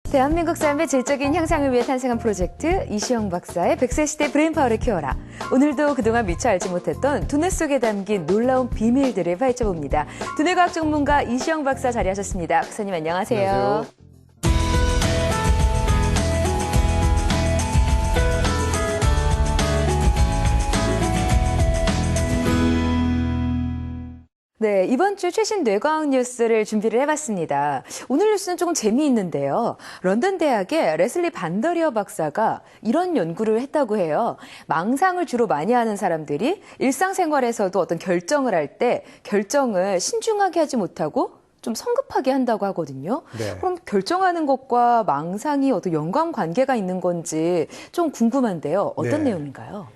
대한민국 삶의 질적인 향상을 위해 탄생한 프로젝트 이시영 박사의 100세 시대 브레인파워를 키워라. 오늘도 그동안 미처 알지 못했던 두뇌 속에 담긴 놀라운 비밀들을 파헤쳐봅니다. 두뇌과학 전문가 이시영 박사 자리하셨습니다. 박사님 안녕하세요. 안녕하세요. 네, 이번 주 최신 뇌과학 뉴스를 준비를 해봤습니다. 오늘 뉴스는 조금 재미있는데요. 런던 대학의 레슬리 반더리어 박사가 이런 연구를 했다고 해요. 망상을 주로 많이 하는 사람들이 일상생활에서도 어떤 결정을 할 때 결정을 신중하게 하지 못하고 좀 성급하게 한다고 하거든요. 네. 그럼 결정하는 것과 망상이 어떤 연관관계가 있는 건지 좀 궁금한데요. 어떤 네. 내용인가요?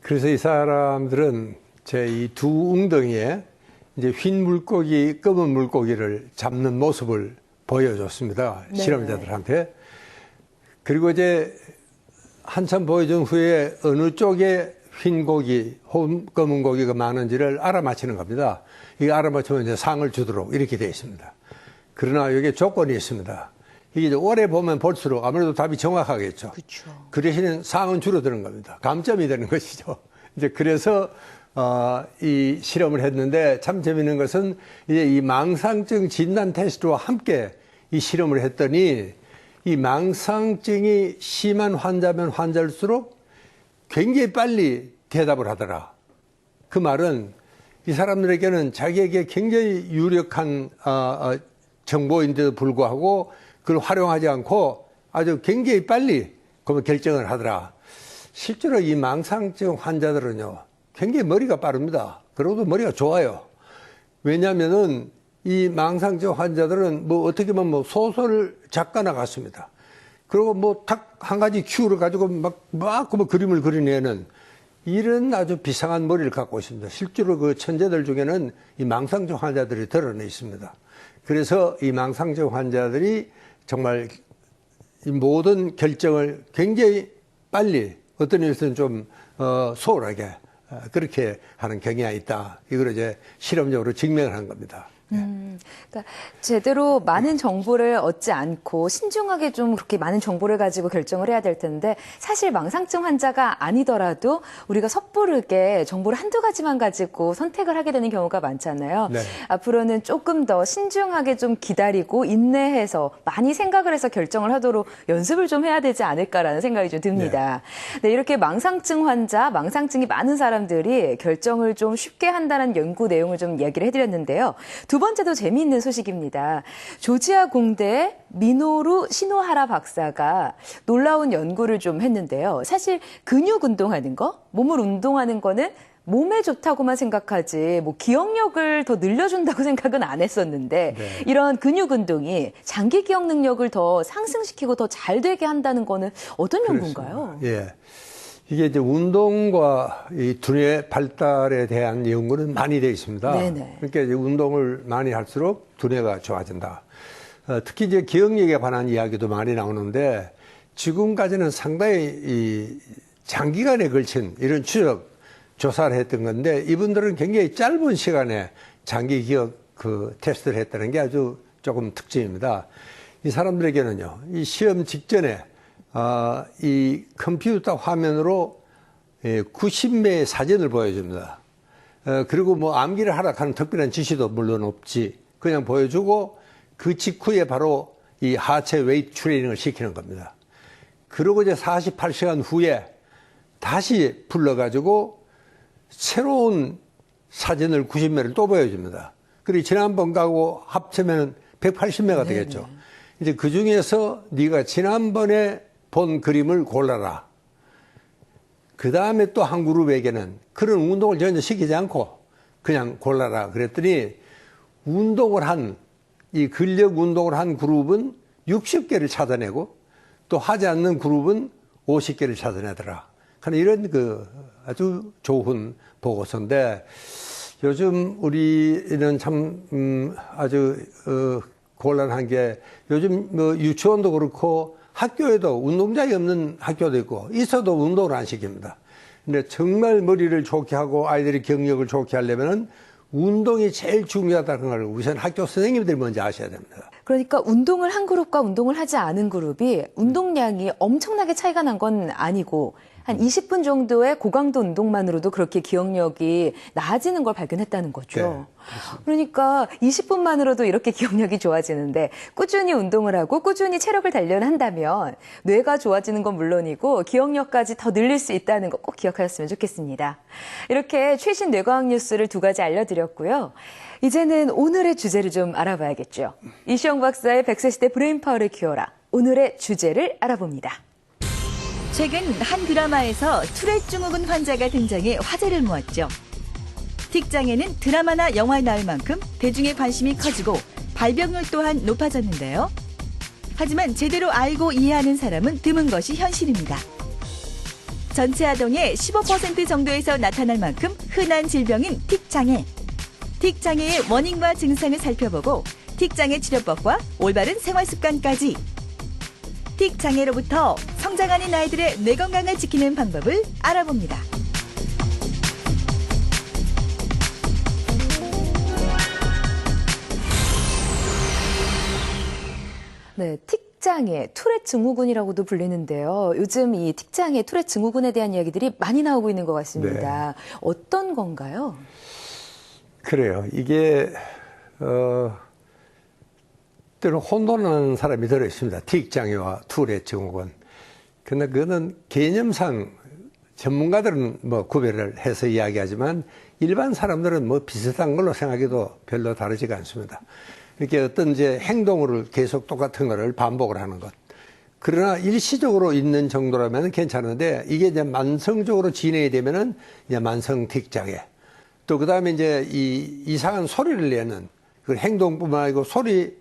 그래서 이 사람들은 제 이 두 웅덩이에 이제 흰 물고기, 검은 물고기를 잡는 모습을 보여줬습니다. 네. 실험자들한테. 그리고 이제 한참 보여준 후에 어느 쪽에 흰 고기, 혹은 검은 고기가 많은지를 알아맞히는 겁니다. 이거 알아맞히면 이제 상을 주도록 이렇게 되어 있습니다. 그러나 여기에 조건이 있습니다. 이게 이제 오래 보면 볼수록 아무래도 답이 정확하겠죠. 그렇죠. 그 대신에 상은 줄어드는 겁니다. 감점이 되는 것이죠. 이제 그래서 이 실험을 했는데 참 재미있는 것은 이제 이 망상증 진단 테스트와 함께 이 실험을 했더니 이 망상증이 심한 환자면 환자일수록 굉장히 빨리 대답을 하더라. 그 말은 이 사람들에게는 자기에게 굉장히 유력한 정보인데도 불구하고 그걸 활용하지 않고 아주 굉장히 빨리 그걸 결정을 하더라. 실제로 이 망상증 환자들은요, 굉장히 머리가 빠릅니다. 그리고 머리가 좋아요. 왜냐하면은 이 망상증 환자들은 뭐 어떻게 보면 뭐 소설 작가나 같습니다. 그리고 뭐 딱 한 가지 큐를 가지고 막 뭐 그림을 그리는 이런 아주 비상한 머리를 갖고 있습니다. 실제로 그 천재들 중에는 이 망상증 환자들이 드러나 있습니다. 그래서 이 망상증 환자들이 정말 이 모든 결정을 굉장히 빨리 어떤 일에서는 좀 소홀하게 그렇게 하는 경향이 있다. 이걸 이제 실험적으로 증명을 한 겁니다. 그러니까 제대로 많은 정보를 얻지 않고 신중하게 좀 그렇게 많은 정보를 가지고 결정을 해야 될 텐데 사실 망상증 환자가 아니더라도 우리가 섣부르게 정보를 한두 가지만 가지고 선택을 하게 되는 경우가 많잖아요. 네. 앞으로는 조금 더 신중하게 좀 기다리고 인내해서 많이 생각을 해서 결정을 하도록 연습을 좀 해야 되지 않을까라는 생각이 좀 듭니다. 네, 이렇게 망상증 환자, 망상증이 많은 사람들이 결정을 좀 쉽게 한다는 연구 내용을 좀 이야기를 해드렸는데요. 두 번째도 재미있는 소식입니다. 조지아 공대 미노루 시노하라 박사가 놀라운 연구를 좀 했는데요. 사실 근육 운동하는 거, 몸을 운동하는 거는 몸에 좋다고만 생각하지 뭐 기억력을 더 늘려준다고 생각은 안 했었는데 네. 이런 근육 운동이 장기 기억 능력을 더 상승시키고 더 잘 되게 한다는 거는 어떤 연구인가요? 예. 이게 이제 운동과 이 두뇌 발달에 대한 연구는 많이 되어 있습니다. 네네. 그러니까 이제 운동을 많이 할수록 두뇌가 좋아진다. 특히 이제 기억력에 관한 이야기도 많이 나오는데 지금까지는 상당히 이 장기간에 걸친 이런 추적 조사를 했던 건데 이분들은 굉장히 짧은 시간에 장기 기억 그 테스트를 했다는 게 아주 조금 특징입니다. 이 사람들에게는요, 이 시험 직전에 이 컴퓨터 화면으로 90매의 사진을 보여줍니다. 그리고 뭐 암기를 하라 하는 특별한 지시도 물론 없지. 그냥 보여주고 그 직후에 바로 이 하체 웨이트 트레이닝을 시키는 겁니다. 그리고 이제 48시간 후에 다시 불러가지고 새로운 사진을 90매를 또 보여줍니다. 그리고 지난번 가고 합치면 180매가 되겠죠. 이제 그 중에서 네가 지난번에 본 그림을 골라라. 그 다음에 또 한 그룹에게는 그런 운동을 전혀 시키지 않고 그냥 골라라. 그랬더니 이 근력 운동을 한 그룹은 60개를 찾아내고 또 하지 않는 그룹은 50개를 찾아내더라. 이런 아주 좋은 보고서인데 요즘 우리는 참 아주 곤란한 게 요즘 뭐 유치원도 그렇고 학교에도 운동장이 없는 학교도 있고 있어도 운동을 안 시킵니다. 근데 정말 머리를 좋게 하고 아이들이 경력을 좋게 하려면은 운동이 제일 중요하다는 걸 우선 학교 선생님들이 먼저 아셔야 됩니다. 그러니까 운동을 한 그룹과 운동을 하지 않은 그룹이 운동량이 엄청나게 차이가 난 건 아니고 한 20분 정도의 고강도 운동만으로도 그렇게 기억력이 나아지는 걸 발견했다는 거죠. 네, 그러니까 20분만으로도 이렇게 기억력이 좋아지는데 꾸준히 운동을 하고 꾸준히 체력을 단련한다면 뇌가 좋아지는 건 물론이고 기억력까지 더 늘릴 수 있다는 거 꼭 기억하셨으면 좋겠습니다. 이렇게 최신 뇌과학 뉴스를 2가지 알려드렸고요. 이제는 오늘의 주제를 좀 알아봐야겠죠. 이시영 박사의 100세 시대 브레인파워를 키워라. 오늘의 주제를 알아봅니다. 최근 한 드라마에서 투렛 증후군 환자가 등장해 화제를 모았죠. 틱장애는 드라마나 영화에 나올 만큼 대중의 관심이 커지고 발병률 또한 높아졌는데요. 하지만 제대로 알고 이해하는 사람은 드문 것이 현실입니다. 전체 아동의 15% 정도에서 나타날 만큼 흔한 질병인 틱장애. 틱장애의 원인과 증상을 살펴보고 틱장애 치료법과 올바른 생활습관까지 틱장애로부터 성장하는 아이들의 뇌 건강을 지키는 방법을 알아봅니다. 네, 틱장애, 투렛 증후군이라고도 불리는데요. 요즘 이 틱장애, 투렛 증후군에 대한 이야기들이 많이 나오고 있는 것 같습니다. 어떤 건가요? 그래요. 이게 때로 혼돈하는 사람이 들어 있습니다. 틱장애와 투렛 증후군. 그러나 그거는 개념상 전문가들은 뭐 구별을 해서 이야기하지만 일반 사람들은 뭐 비슷한 걸로 생각해도 별로 다르지가 않습니다. 이렇게 어떤 이제 행동을 계속 똑같은 거를 반복을 하는 것. 그러나 일시적으로 있는 정도라면 괜찮은데 이게 이제 만성적으로 진행이 되면은 이제 만성 틱장애. 또 그다음에 이제 이 이상한 소리를 내는 그 행동뿐만 아니고 소리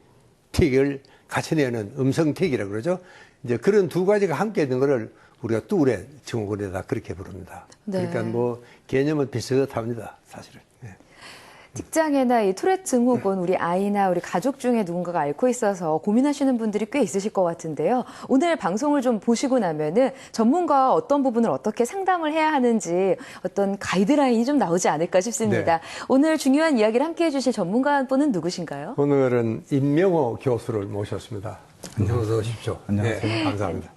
틱을 같이 내는 음성 틱이라고 그러죠. 이제 그런 2가지가 함께 있는 거를 우리가 투렛 증후군이다 그렇게 부릅니다. 네. 그러니까 뭐 개념은 비슷합니다, 사실은. 네. 틱장애나 이 투렛 증후군 우리 아이나 우리 가족 중에 누군가가 앓고 있어서 고민하시는 분들이 꽤 있으실 것 같은데요. 오늘 방송을 좀 보시고 나면은 전문가와 어떤 부분을 어떻게 상담을 해야 하는지 어떤 가이드라인이 좀 나오지 않을까 싶습니다. 네. 오늘 중요한 이야기를 함께 해주실 전문가 분은 누구신가요? 오늘은 임명호 교수를 모셨습니다. 어서 오십시오. 안녕하세요. 네, 감사합니다.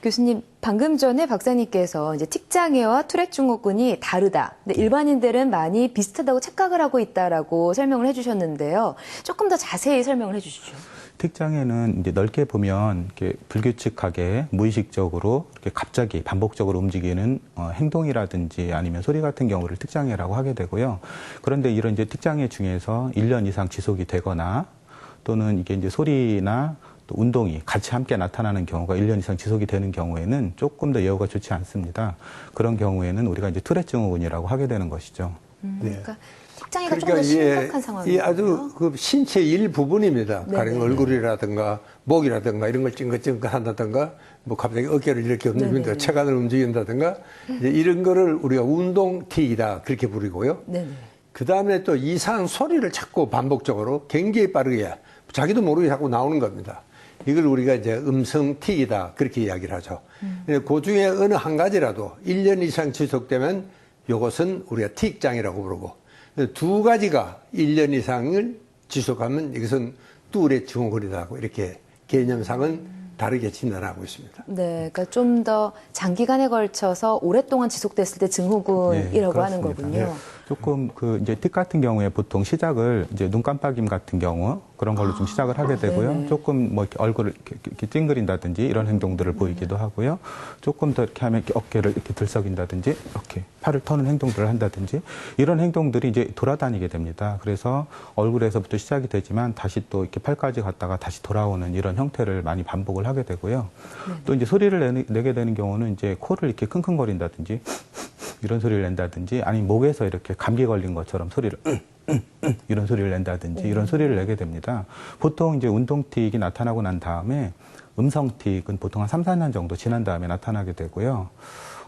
교수님, 방금 전에 박사님께서 이제 틱장애와 투렛 증후군이 다르다. 근데 일반인들은 많이 비슷하다고 착각을 하고 있다라고 설명을 해주셨는데요. 조금 더 자세히 설명을 해주시죠. 틱장애는 이제 넓게 보면 이렇게 불규칙하게 무의식적으로 이렇게 갑자기 반복적으로 움직이는 행동이라든지 아니면 소리 같은 경우를 틱장애라고 하게 되고요. 그런데 이런 이제 틱장애 중에서 1년 이상 지속이 되거나 또는 이게 이제 소리나 또 운동이 같이 함께 나타나는 경우가 1년 이상 지속이 되는 경우에는 조금 더 예후가 좋지 않습니다. 그런 경우에는 우리가 이제 투렛 증후군이라고 하게 되는 것이죠. 그러니까 틱장애가 조금 더 심각한 상황이에요. 이 아주 그 신체 일부분입니다. 가령 얼굴이라든가 목이라든가 이런 걸 찡긋찡긋 한다든가 뭐 갑자기 어깨를 이렇게 움직인다, 체간을 움직인다든가 이제 이런 거를 우리가 운동 틱이다 그렇게 부르고요. 그 다음에 또 이상한 소리를 자꾸 반복적으로 굉장히 빠르게 자기도 모르게 자꾸 나오는 겁니다. 이걸 우리가 이제 음성 틱이다 그렇게 이야기를 하죠. 그 중에 어느 한 가지라도 1년 이상 지속되면 이것은 우리가 틱장애라고 부르고 2가지가 1년 이상을 지속하면 이것은 투렛 증후군이라고 이렇게 개념상은 다르게 진단하고 있습니다. 네, 그러니까 좀 더 장기간에 걸쳐서 오랫동안 지속됐을 때 증후군이라고 하는 거군요. 네. 조금 그 이제 틱 같은 경우에 보통 시작을 이제 눈 깜빡임 같은 경우 그런 걸로 좀 시작을 하게 되고요. 네네. 조금 뭐 이렇게 얼굴을 이렇게 찡그린다든지 이런 행동들을 보이기도 하고요. 조금 더 이렇게 하면 이렇게 어깨를 이렇게 들썩인다든지 이렇게 팔을 터는 행동들을 한다든지 이런 행동들이 이제 돌아다니게 됩니다. 그래서 얼굴에서부터 시작이 되지만 다시 또 이렇게 팔까지 갔다가 다시 돌아오는 이런 형태를 많이 반복을 하게 되고요. 또 이제 소리를 내게 되는 경우는 이제 코를 이렇게 킁킁거린다든지 이런 소리를 낸다든지 아니면 목에서 이렇게 감기 걸린 것처럼 소리를 이런 소리를 낸다든지 이런 소리를 내게 됩니다. 보통 이제 운동틱이 나타나고 난 다음에 음성틱은 보통 한 3, 4년 정도 지난 다음에 나타나게 되고요.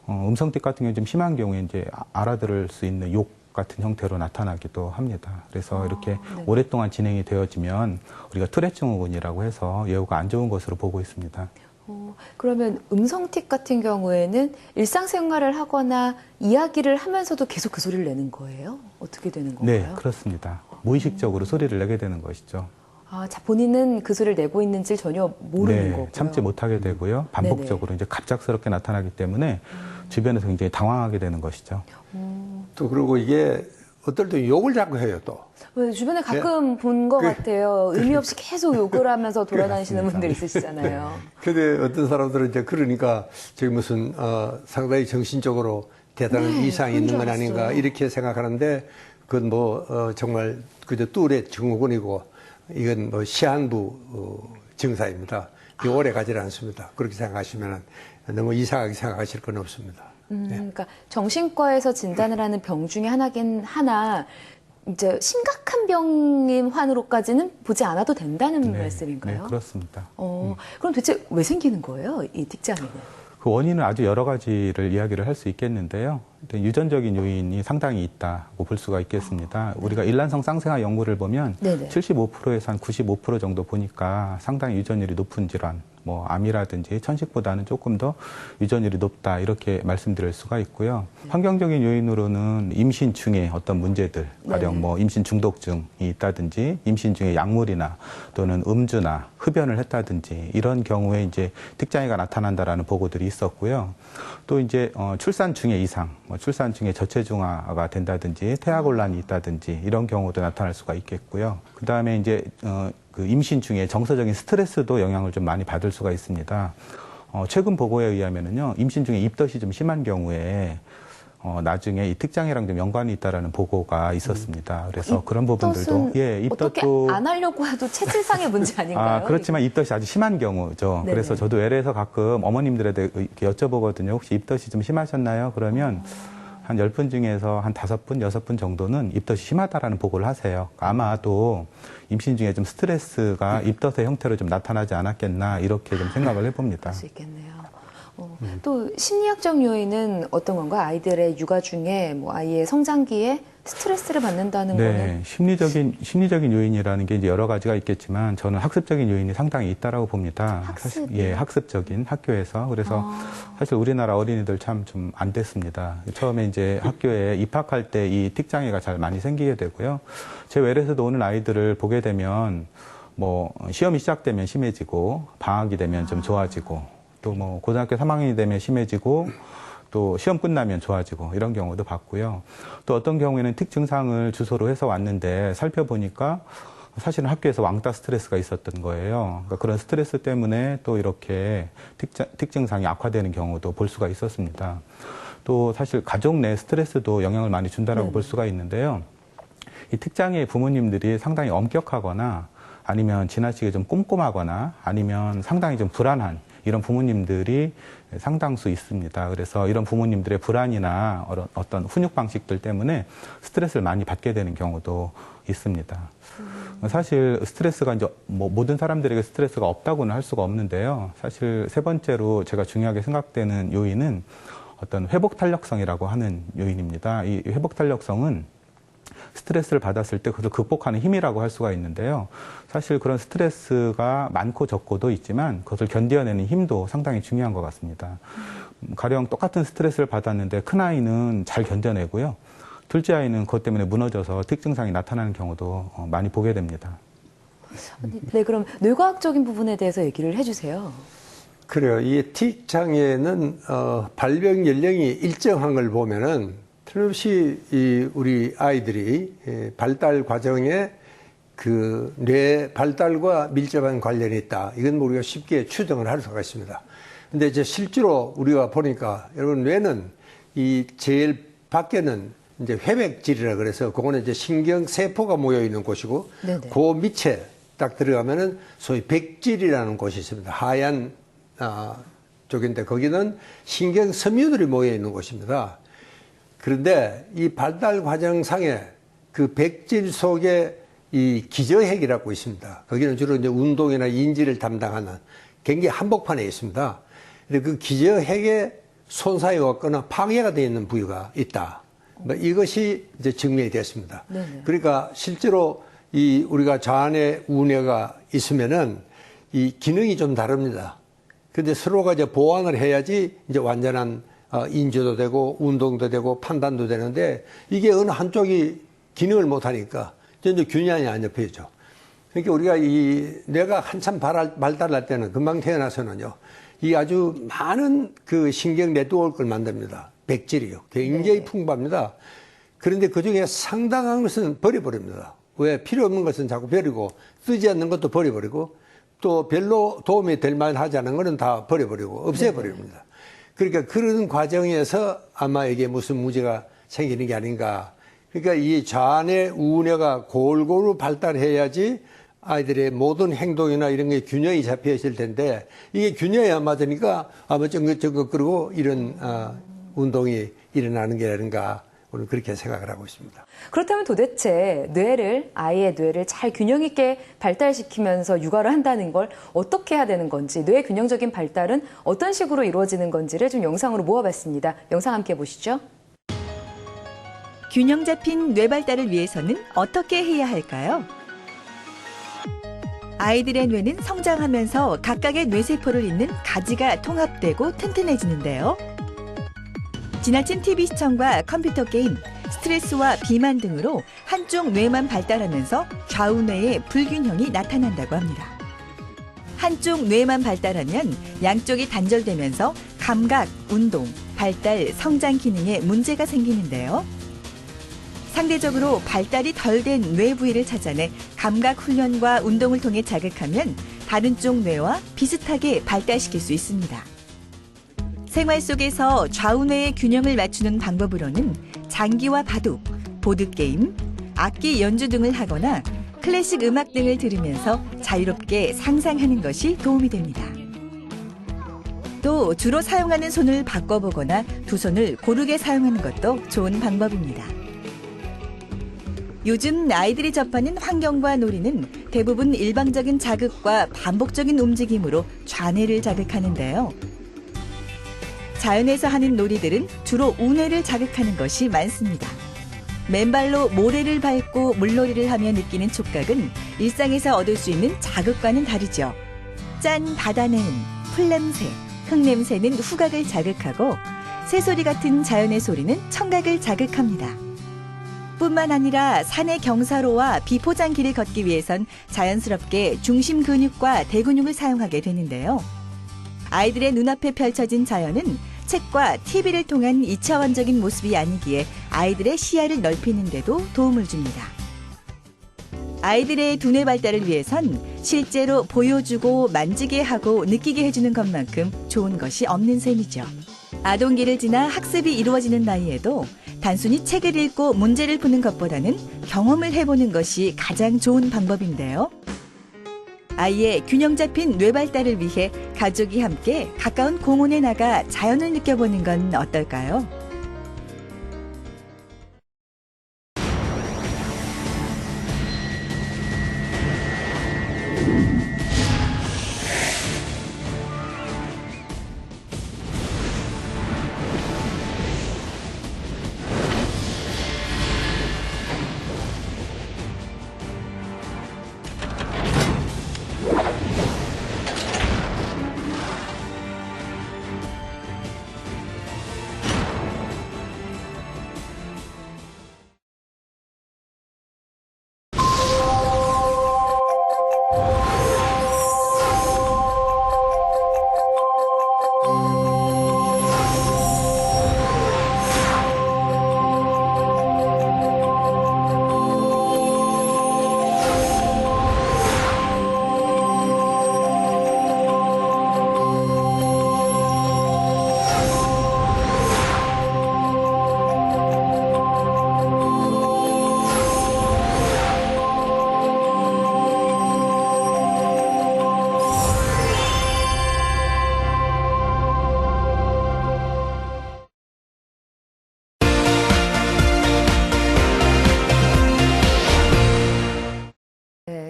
음성틱 같은 경우는 좀 심한 경우에 이제 알아들을 수 있는 욕 같은 형태로 나타나기도 합니다. 그래서 이렇게 네. 오랫동안 진행이 되어지면 우리가 투렛 증후군이라고 해서 예후가 안 좋은 것으로 보고 있습니다. 그러면 음성틱 같은 경우에는 일상생활을 하거나 이야기를 하면서도 계속 그 소리를 내는 거예요? 어떻게 되는 건가요? 네, 그렇습니다. 무의식적으로 소리를 내게 되는 것이죠. 자, 본인은 그 소리를 내고 있는지 전혀 모르는 네, 거고요. 참지 못하게 되고요. 반복적으로 이제 갑작스럽게 나타나기 때문에 주변에서 굉장히 당황하게 되는 것이죠. 또 그리고 이게 어떨 때 욕을 자꾸 해요, 또. 왜 주변에 가끔 본 것 같아요. 의미 없이 계속 욕을 하면서 돌아다니시는 그렇습니다. 분들 있으시잖아요. 근데 어떤 사람들은 이제 그러니까 저기 무슨 상당히 정신적으로 대단한 네, 이상이 그런 있는 줄 건 아닌가 알았어요. 이렇게 생각하는데 그건 뭐 정말 그저 뚜렛 증후군이고 이건 뭐 시한부 증사입니다. 오래 가지는 않습니다. 그렇게 생각하시면 너무 이상하게 생각하실 건 없습니다. 그러니까 정신과에서 진단을 하는 병 중에 하나긴 하나 이제 심각한 병인 환으로까지는 보지 않아도 된다는 말씀인가요? 네, 그렇습니다. 그럼 대체 왜 생기는 거예요, 이 틱장애는? 그 원인은 아주 여러 가지를 이야기를 할 수 있겠는데요. 일단 유전적인 요인이 상당히 있다고 볼 수가 있겠습니다. 우리가 일란성 쌍생아 연구를 보면 네네. 75%에서 한 95% 정도 보니까 상당히 유전율이 높은 질환, 뭐 암이라든지 천식보다는 조금 더 유전율이 높다 이렇게 말씀드릴 수가 있고요. 환경적인 요인으로는 임신 중에 어떤 문제들, 가령 뭐 임신 중독증이 있다든지 임신 중에 약물이나 또는 음주나 흡연을 했다든지 이런 경우에 이제 틱장애가 나타난다라는 보고들이 있었고요. 또 이제 출산 중에 이상, 출산 중에 저체중아가 된다든지 태아곤란이 있다든지 이런 경우도 나타날 수가 있겠고요. 그 다음에 이제 그 임신 중에 정서적인 스트레스도 영향을 좀 많이 받을 수가 있습니다. 최근 보고에 의하면은요, 임신 중에 입덧이 좀 심한 경우에 나중에 이 틱장애랑 좀 연관이 있다라는 보고가 있었습니다. 그래서 그런 부분들도 어떻게 안 하려고 해도 체질상의 문제 아닌가요? 그렇지만 입덧이 아주 심한 경우죠. 네네. 그래서 저도 외래에서 가끔 어머님들한테 이렇게 여쭤보거든요. 혹시 입덧이 좀 심하셨나요? 그러면 한 10분 중에서 한 5분, 6분 정도는 입덧이 심하다라는 보고를 하세요. 아마도 임신 중에 좀 스트레스가 입덧의 형태로 좀 나타나지 않았겠나 이렇게 좀 생각을 해봅니다. 할 수 있겠네요. 또 심리학적 요인은 어떤 건가? 아이들의 육아 중에 뭐 아이의 성장기에 스트레스를 받는다는 거는 심리적인 요인이라는 게 이제 여러 가지가 있겠지만 저는 학습적인 요인이 상당히 있다라고 봅니다. 학습이요? 사실, 학습적인 학교에서 그래서 사실 우리나라 어린이들 참 좀 안 됐습니다. 처음에 이제 학교에 입학할 때 이 틱장애가 잘 많이 생기게 되고요. 제 외래에서도 오는 아이들을 보게 되면 뭐 시험이 시작되면 심해지고 방학이 되면 좀 좋아지고 또 뭐 고등학교 3학년이 되면 심해지고 또 시험 끝나면 좋아지고 이런 경우도 봤고요. 또 어떤 경우에는 틱 증상을 주소로 해서 왔는데 살펴보니까 사실은 학교에서 왕따 스트레스가 있었던 거예요. 그러니까 그런 스트레스 때문에 또 이렇게 틱 증상이 악화되는 경우도 볼 수가 있었습니다. 또 사실 가족 내 스트레스도 영향을 많이 준다라고 볼 수가 있는데요. 이 틱장애 부모님들이 상당히 엄격하거나 아니면 지나치게 좀 꼼꼼하거나 아니면 상당히 좀 불안한 이런 부모님들이 상당수 있습니다. 그래서 이런 부모님들의 불안이나 어떤 훈육 방식들 때문에 스트레스를 많이 받게 되는 경우도 있습니다. 사실 스트레스가 이제 뭐 모든 사람들에게 스트레스가 없다고는 할 수가 없는데요. 사실 세 번째로 제가 중요하게 생각되는 요인은 어떤 회복 탄력성이라고 하는 요인입니다. 이 회복 탄력성은 스트레스를 받았을 때 그것을 극복하는 힘이라고 할 수가 있는데요. 사실 그런 스트레스가 많고 적고도 있지만 그것을 견뎌내는 힘도 상당히 중요한 것 같습니다. 가령 똑같은 스트레스를 받았는데 큰아이는 잘 견뎌내고요. 둘째 아이는 그것 때문에 무너져서 틱 증상이 나타나는 경우도 많이 보게 됩니다. 네, 그럼 뇌과학적인 부분에 대해서 얘기를 해주세요. 그래요. 이 틱 장애는 발병 연령이 일정한 걸 보면은 틀림없이 우리 아이들이 발달 과정에 그 뇌 발달과 밀접한 관련이 있다. 이건 우리가 쉽게 추정을 할 수가 있습니다. 근데 이제 실제로 우리가 보니까 여러분 뇌는 이 제일 밖에는 이제 회백질이라 그래서 그거는 이제 신경 세포가 모여 있는 곳이고 네네. 그 밑에 딱 들어가면은 소위 백질이라는 곳이 있습니다. 하얀 쪽인데 거기는 신경 섬유들이 모여 있는 곳입니다. 그런데 이 발달 과정상에 그 백질 속에 이 기저핵이라고 있습니다. 거기는 주로 이제 운동이나 인지를 담당하는 굉장히 한복판에 있습니다. 근데 그 기저핵에 손상이 왔거나 파괴가 되어 있는 부위가 있다. 뭐 이것이 이제 증명이 됐습니다. 네네. 그러니까 실제로 이 우리가 좌뇌 우뇌가 있으면은 이 기능이 좀 다릅니다. 근데 서로가 이제 보완을 해야지 이제 완전한 인지도 되고 운동도 되고 판단도 되는데 이게 어느 한쪽이 기능을 못 하니까 이제 균형이 안 잡혀죠. 그러니까 우리가 이 뇌가 한참 발달할 때는 금방 태어나서는요, 이 아주 많은 그 신경 네트워크를 만듭니다. 백질이요. 굉장히 풍부합니다. 그런데 그 중에 상당한 것은 버려버립니다. 왜? 필요 없는 것은 자꾸 버리고, 쓰지 않는 것도 버려버리고, 또 별로 도움이 될 만하지 않은 것은 다 버려버리고, 없애버립니다. 그러니까 그런 과정에서 아마 이게 무슨 문제가 생기는 게 아닌가. 그러니까 이 좌뇌, 우뇌가 골고루 발달해야지 아이들의 모든 행동이나 이런 게 균형이 잡혀 있을 텐데, 이게 균형이 안 맞으니까 아마 ጭ긋ጭ긋 그러고 이런 운동이 일어나는 게 아닌가. 오늘 그렇게 생각을 하고 있습니다. 그렇다면 도대체 아이의 뇌를 잘 균형 있게 발달시키면서 육아를 한다는 걸 어떻게 해야 되는 건지, 뇌의 균형적인 발달은 어떤 식으로 이루어지는 건지를 좀 영상으로 모아봤습니다. 영상 함께 보시죠. 균형 잡힌 뇌 발달을 위해서는 어떻게 해야 할까요? 아이들의 뇌는 성장하면서 각각의 뇌세포를 잇는 가지가 통합되고 튼튼해지는데요. 지나친 TV 시청과 컴퓨터 게임, 스트레스와 비만 등으로 한쪽 뇌만 발달하면서 좌우뇌의 불균형이 나타난다고 합니다. 한쪽 뇌만 발달하면 양쪽이 단절되면서 감각, 운동, 발달, 성장 기능에 문제가 생기는데요. 상대적으로 발달이 덜 된 뇌 부위를 찾아내 감각 훈련과 운동을 통해 자극하면 다른 쪽 뇌와 비슷하게 발달시킬 수 있습니다. 생활 속에서 좌우뇌의 균형을 맞추는 방법으로는 장기와 바둑, 보드게임, 악기 연주 등을 하거나 클래식 음악 등을 들으면서 자유롭게 상상하는 것이 도움이 됩니다. 또 주로 사용하는 손을 바꿔보거나 두 손을 고르게 사용하는 것도 좋은 방법입니다. 요즘 아이들이 접하는 환경과 놀이는 대부분 일방적인 자극과 반복적인 움직임으로 좌뇌를 자극하는데요. 자연에서 하는 놀이들은 주로 우뇌를 자극하는 것이 많습니다. 맨발로 모래를 밟고 물놀이를 하며 느끼는 촉각은 일상에서 얻을 수 있는 자극과는 다르죠. 짠 바다내음, 풀냄새, 흙냄새는 후각을 자극하고 새소리 같은 자연의 소리는 청각을 자극합니다. 뿐만 아니라 산의 경사로와 비포장길을 걷기 위해선 자연스럽게 중심 근육과 대근육을 사용하게 되는데요. 아이들의 눈앞에 펼쳐진 자연은 책과 TV를 통한 2차원적인 모습이 아니기에 아이들의 시야를 넓히는 데도 도움을 줍니다. 아이들의 두뇌 발달을 위해선 실제로 보여주고 만지게 하고 느끼게 해주는 것만큼 좋은 것이 없는 셈이죠. 아동기를 지나 학습이 이루어지는 나이에도 단순히 책을 읽고 문제를 푸는 것보다는 경험을 해보는 것이 가장 좋은 방법인데요. 아이의 균형 잡힌 뇌 발달을 위해 가족이 함께 가까운 공원에 나가 자연을 느껴보는 건 어떨까요?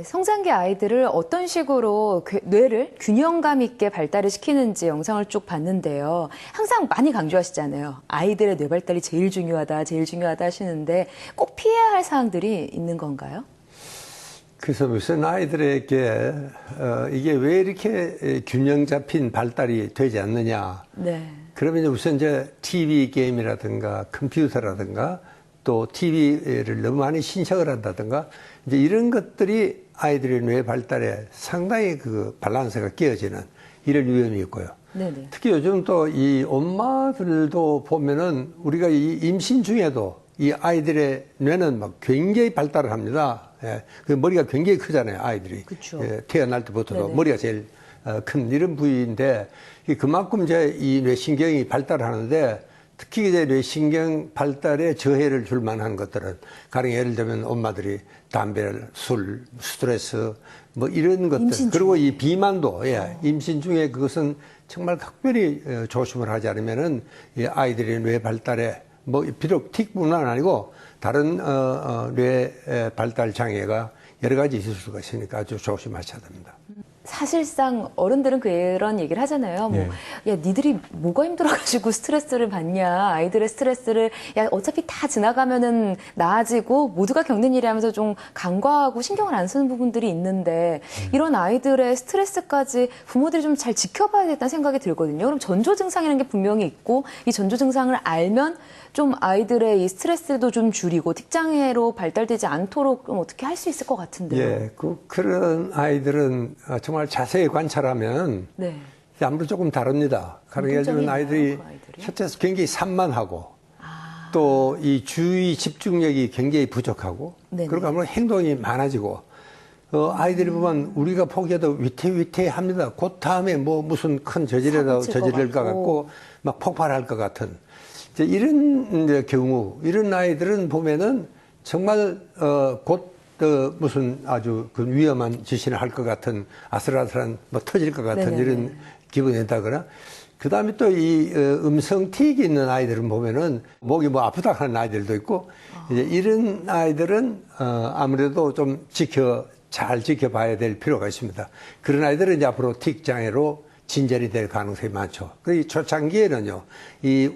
성장기 아이들을 어떤 식으로 뇌를 균형감 있게 발달을 시키는지 영상을 쭉 봤는데요. 항상 많이 강조하시잖아요. 아이들의 뇌 발달이 제일 중요하다, 제일 중요하다 하시는데 꼭 피해야 할 사항들이 있는 건가요? 그래서 무슨 아이들에게 이게 왜 이렇게 균형 잡힌 발달이 되지 않느냐. 네. 그러면 우선 이제 TV 게임이라든가 컴퓨터라든가 또 TV를 너무 많이 신청을 한다든가 이제 이런 것들이 아이들의 뇌 발달에 상당히 그 밸런스가 깨어지는 이런 위험이 있고요. 네네. 특히 요즘 또 이 엄마들도 보면은 우리가 이 임신 중에도 이 아이들의 뇌는 막 굉장히 발달을 합니다. 예, 그 머리가 굉장히 크잖아요, 아이들이. 그쵸. 예, 태어날 때부터도 네네. 머리가 제일 큰 이런 부위인데 그만큼 이제 이 뇌신경이 발달하는데 특히 이제 뇌신경 발달에 저해를 줄 만한 것들은 가령 예를 들면 엄마들이 담배, 술, 스트레스 뭐 이런 것들 임신 그리고 중에. 이 비만도 임신 중에 그것은 정말 각별히 조심을 하지 않으면은 이 아이들의 뇌 발달에 뭐 비록 틱뿐만 아니고 다른 뇌 발달 장애가 여러 가지 있을 수가 있으니까 아주 조심하셔야 됩니다. 사실상 어른들은 그런 얘기를 하잖아요. 뭐, 야, 니들이 뭐가 힘들어가지고 스트레스를 받냐. 아이들의 스트레스를, 야, 어차피 다 지나가면은 나아지고 모두가 겪는 일이라면서 좀 간과하고 신경을 안 쓰는 부분들이 있는데 이런 아이들의 스트레스까지 부모들이 좀 잘 지켜봐야겠다는 생각이 들거든요. 그럼 전조 증상이라는 게 분명히 있고 이 전조 증상을 알면 좀 아이들의 이 스트레스도 좀 줄이고 틱장애로 발달되지 않도록 좀 어떻게 할 수 있을 것 같은데요. 예, 그런 아이들은 정말 자세히 관찰하면 네. 아무래도 조금 다릅니다. 가령 예를 들면 아이들이 그 아이들이? 첫째서 굉장히 산만하고 또 이 주의 집중력이 굉장히 부족하고 네네. 그리고 아무래도 행동이 많아지고 아이들이 보면 우리가 보기에도 위태위태합니다. 곧 다음에 뭐 무슨 큰 저질이라도 사고 칠 저지를 것 같고 막 폭발할 것 같은 이제 이런 이제 경우 이런 아이들은 보면은 정말 곧 무슨 아주 그 위험한 지신을 할 것 같은 아슬아슬한 뭐 터질 것 같은 네네네. 이런 기분이 든다거나 그 다음에 또 이 음성 틱이 있는 아이들은 보면은 목이 뭐 아프다 하는 아이들도 있고 이제 이런 아이들은 아무래도 좀 잘 지켜봐야 될 필요가 있습니다. 그런 아이들은 이제 앞으로 틱 장애로 진절이 될 가능성이 많죠. 그 초창기에는요,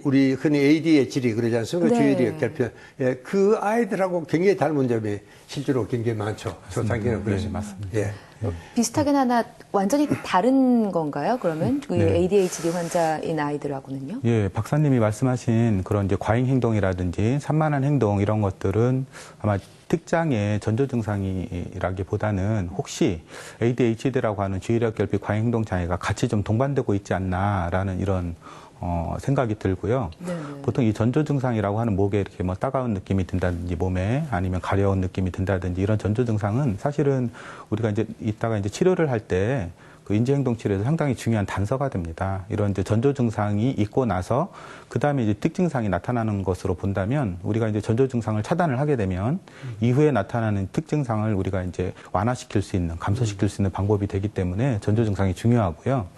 우리 흔히 ADHD 그러지 않습니까? 네. 주의력 결핍. 예, 그 아이들하고 굉장히 닮은 점이 실제로 굉장히 많죠. 초창기는 그렇습니다. 맞습니다. 예. 비슷하긴 하나 완전히 다른 건가요? 그러면 그 네. ADHD 환자인 아이들하고는요? 예, 박사님이 말씀하신 그런 이제 과잉 행동이라든지 산만한 행동 이런 것들은 아마 특장의 전조 증상이라기보다는 혹시 ADHD라고 하는 주의력 결핍 과잉 행동 장애가 같이 좀 동반되고 있지 않나라는 이런 생각이 들고요. 네네. 보통 이 전조 증상이라고 하는 목에 이렇게 뭐 따가운 느낌이 든다든지 몸에 아니면 가려운 느낌이 든다든지 이런 전조 증상은 사실은 우리가 이제 이따가 이제 치료를 할 때 그 인지행동 치료에서 상당히 중요한 단서가 됩니다. 이런 이제 전조 증상이 있고 나서 그 다음에 이제 특증상이 나타나는 것으로 본다면 우리가 이제 전조 증상을 차단을 하게 되면 이후에 나타나는 특증상을 우리가 이제 완화시킬 수 있는, 감소시킬 수 있는 방법이 되기 때문에 전조 증상이 중요하고요.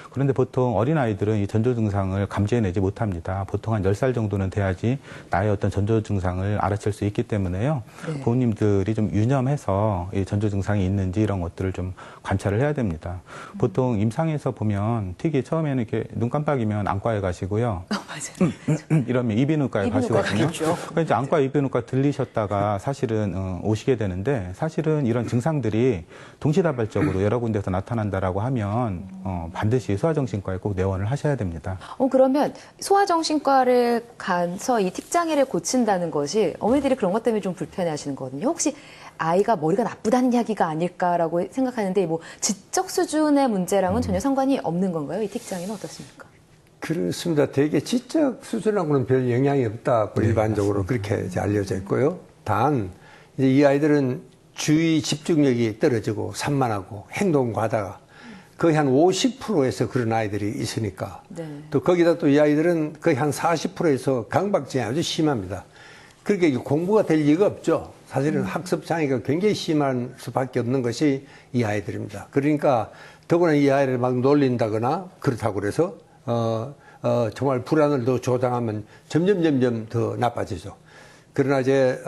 그런데 보통 어린아이들은 이 전조 증상을 감지해내지 못합니다. 보통 한 10살 정도는 돼야지 나의 어떤 전조 증상을 알아챌 수 있기 때문에요. 네. 부모님들이 좀 유념해서 이 전조 증상이 있는지 이런 것들을 좀 관찰을 해야 됩니다. 보통 임상에서 보면 특히 처음에는 이렇게 눈 깜빡이면 안과에 가시고요. 맞아요. 이러면 이비인후과에 이비인후과에 가시거든요. 가겠죠. 그러니까 이제 안과 이비인후과 들리셨다가 사실은 오시게 되는데 사실은 이런 증상들이 동시다발적으로 여러 군데서 나타난다라고 하면 반드시 소아정신과에 꼭 내원을 하셔야 됩니다. 그러면 소아정신과를 가서 이 틱장애를 고친다는 것이 어머니들이 그런 것 때문에 좀 불편해 하시는 거거든요. 혹시 아이가 머리가 나쁘다는 이야기가 아닐까라고 생각하는데 뭐 지적 수준의 문제랑은 전혀 상관이 없는 건가요? 이 틱장애는 어떻습니까? 그렇습니다. 대개 지적 수준하고는 별 영향이 없다고 일반적으로 그렇게 이제 알려져 있고요. 단, 이제 이 아이들은 주의 집중력이 떨어지고 산만하고 행동 과다가 거의 한 50%에서 그런 아이들이 있으니까 네. 또 거기다 또 이 아이들은 거의 한 40%에서 강박증이 아주 심합니다. 그렇게 공부가 될 리가 없죠. 사실은 학습 장애가 굉장히 심할 수밖에 없는 것이 이 아이들입니다. 그러니까 더구나 이 아이를 막 놀린다거나 그렇다고 그래서 정말 불안을 더 조장하면 점점 더 나빠지죠. 그러나 이제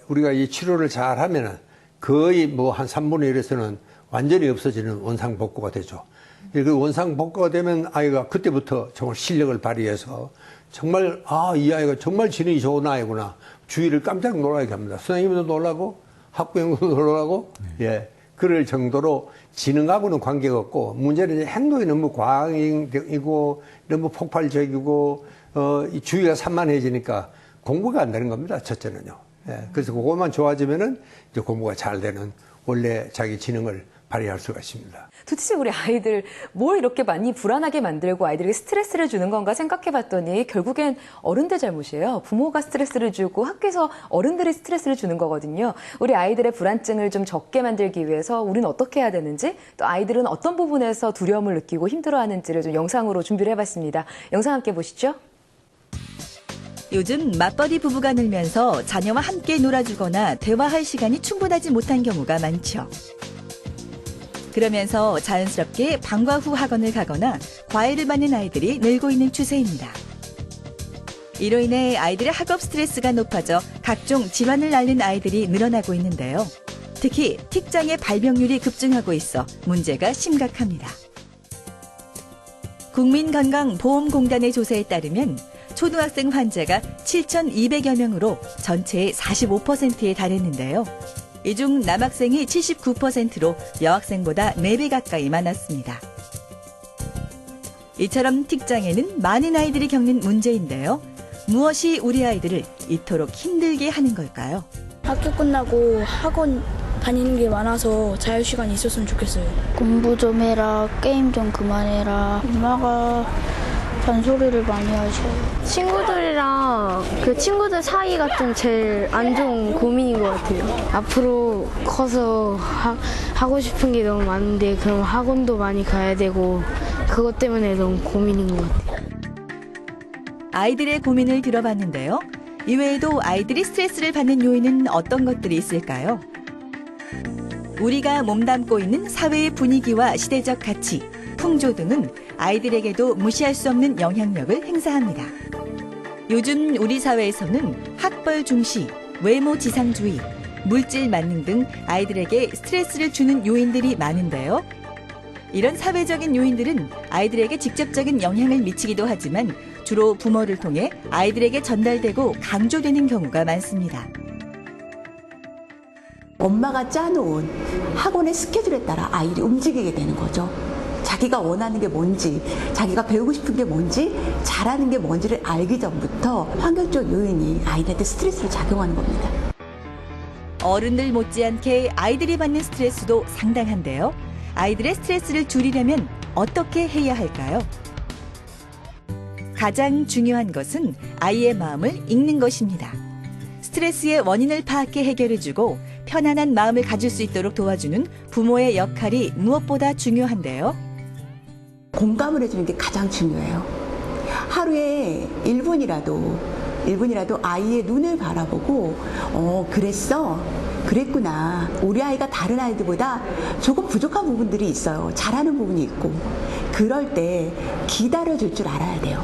우리가 이 치료를 잘 하면은 거의 뭐 한 3분의 1에서는 완전히 없어지는 원상복구가 되죠. 그 원상복구가 되면 아이가 그때부터 정말 실력을 발휘해서 정말 이 아이가 정말 지능이 좋은 아이구나. 주위를 깜짝 놀라게 합니다. 선생님도 놀라고 학부형도 놀라고 그럴 정도로 지능하고는 관계가 없고 문제는 이제 행동이 너무 과잉이고 너무 폭발적이고 이 주위가 산만해지니까 공부가 안 되는 겁니다. 첫째는요. 그래서 그것만 좋아지면은 이제 공부가 잘 되는 원래 자기 지능을 발휘할 수가 있습니다. 도대체 우리 아이들 뭘 이렇게 많이 불안하게 만들고 아이들에게 스트레스를 주는 건가 생각해 봤더니 결국엔 어른들 잘못이에요. 부모가 스트레스를 주고 학교에서 어른들이 스트레스를 주는 거거든요. 우리 아이들의 불안증을 좀 적게 만들기 위해서 우리는 어떻게 해야 되는지 또 아이들은 어떤 부분에서 두려움을 느끼고 힘들어하는지를 좀 영상으로 준비를 해봤습니다. 영상 함께 보시죠. 요즘 맞벌이 부부가 늘면서 자녀와 함께 놀아주거나 대화할 시간이 충분하지 못한 경우가 많죠. 그러면서 자연스럽게 방과 후 학원을 가거나 과외를 받는 아이들이 늘고 있는 추세입니다. 이로 인해 아이들의 학업 스트레스가 높아져 각종 질환을 앓는 아이들이 늘어나고 있는데요. 특히 틱장애 발병률이 급증하고 있어 문제가 심각합니다. 국민건강보험공단의 조사에 따르면 초등학생 환자가 7,200여 명으로 전체의 45%에 달했는데요. 이 중 남학생이 79%로 여학생보다 4배 가까이 많았습니다. 이처럼 틱장애는 많은 아이들이 겪는 문제인데요. 무엇이 우리 아이들을 이토록 힘들게 하는 걸까요? 학교 끝나고 학원 다니는 게 많아서 자유시간이 있었으면 좋겠어요. 공부 좀 해라, 게임 좀 그만해라. 엄마가 잔소리를 많이 하셔요. 친구들이랑 그 친구들 사이가 좀 제일 안 좋은 고민인 것 같아요. 앞으로 커서 하고 싶은 게 너무 많은데 그럼 학원도 많이 가야 되고 그것 때문에 너무 고민인 것 같아요. 아이들의 고민을 들어봤는데요. 이외에도 아이들이 스트레스를 받는 요인은 어떤 것들이 있을까요? 우리가 몸담고 있는 사회의 분위기와 시대적 가치, 풍조 등은 아이들에게도 무시할 수 없는 영향력을 행사합니다. 요즘 우리 사회에서는 학벌 중시, 외모 지상주의, 물질 만능 등 아이들에게 스트레스를 주는 요인들이 많은데요. 이런 사회적인 요인들은 아이들에게 직접적인 영향을 미치기도 하지만 주로 부모를 통해 아이들에게 전달되고 강조되는 경우가 많습니다. 엄마가 짜놓은 학원의 스케줄에 따라 아이들이 움직이게 되는 거죠. 자기가 원하는 게 뭔지, 자기가 배우고 싶은 게 뭔지, 잘하는 게 뭔지를 알기 전부터 환경적 요인이 아이들한테 스트레스를 작용하는 겁니다. 어른들 못지않게 아이들이 받는 스트레스도 상당한데요. 아이들의 스트레스를 줄이려면 어떻게 해야 할까요? 가장 중요한 것은 아이의 마음을 읽는 것입니다. 스트레스의 원인을 파악해 해결해주고 편안한 마음을 가질 수 있도록 도와주는 부모의 역할이 무엇보다 중요한데요. 공감을 해주는 게 가장 중요해요. 하루에 1분이라도 아이의 눈을 바라보고 그랬어? 그랬구나. 우리 아이가 다른 아이들보다 조금 부족한 부분들이 있어요. 잘하는 부분이 있고. 그럴 때 기다려줄 줄 알아야 돼요.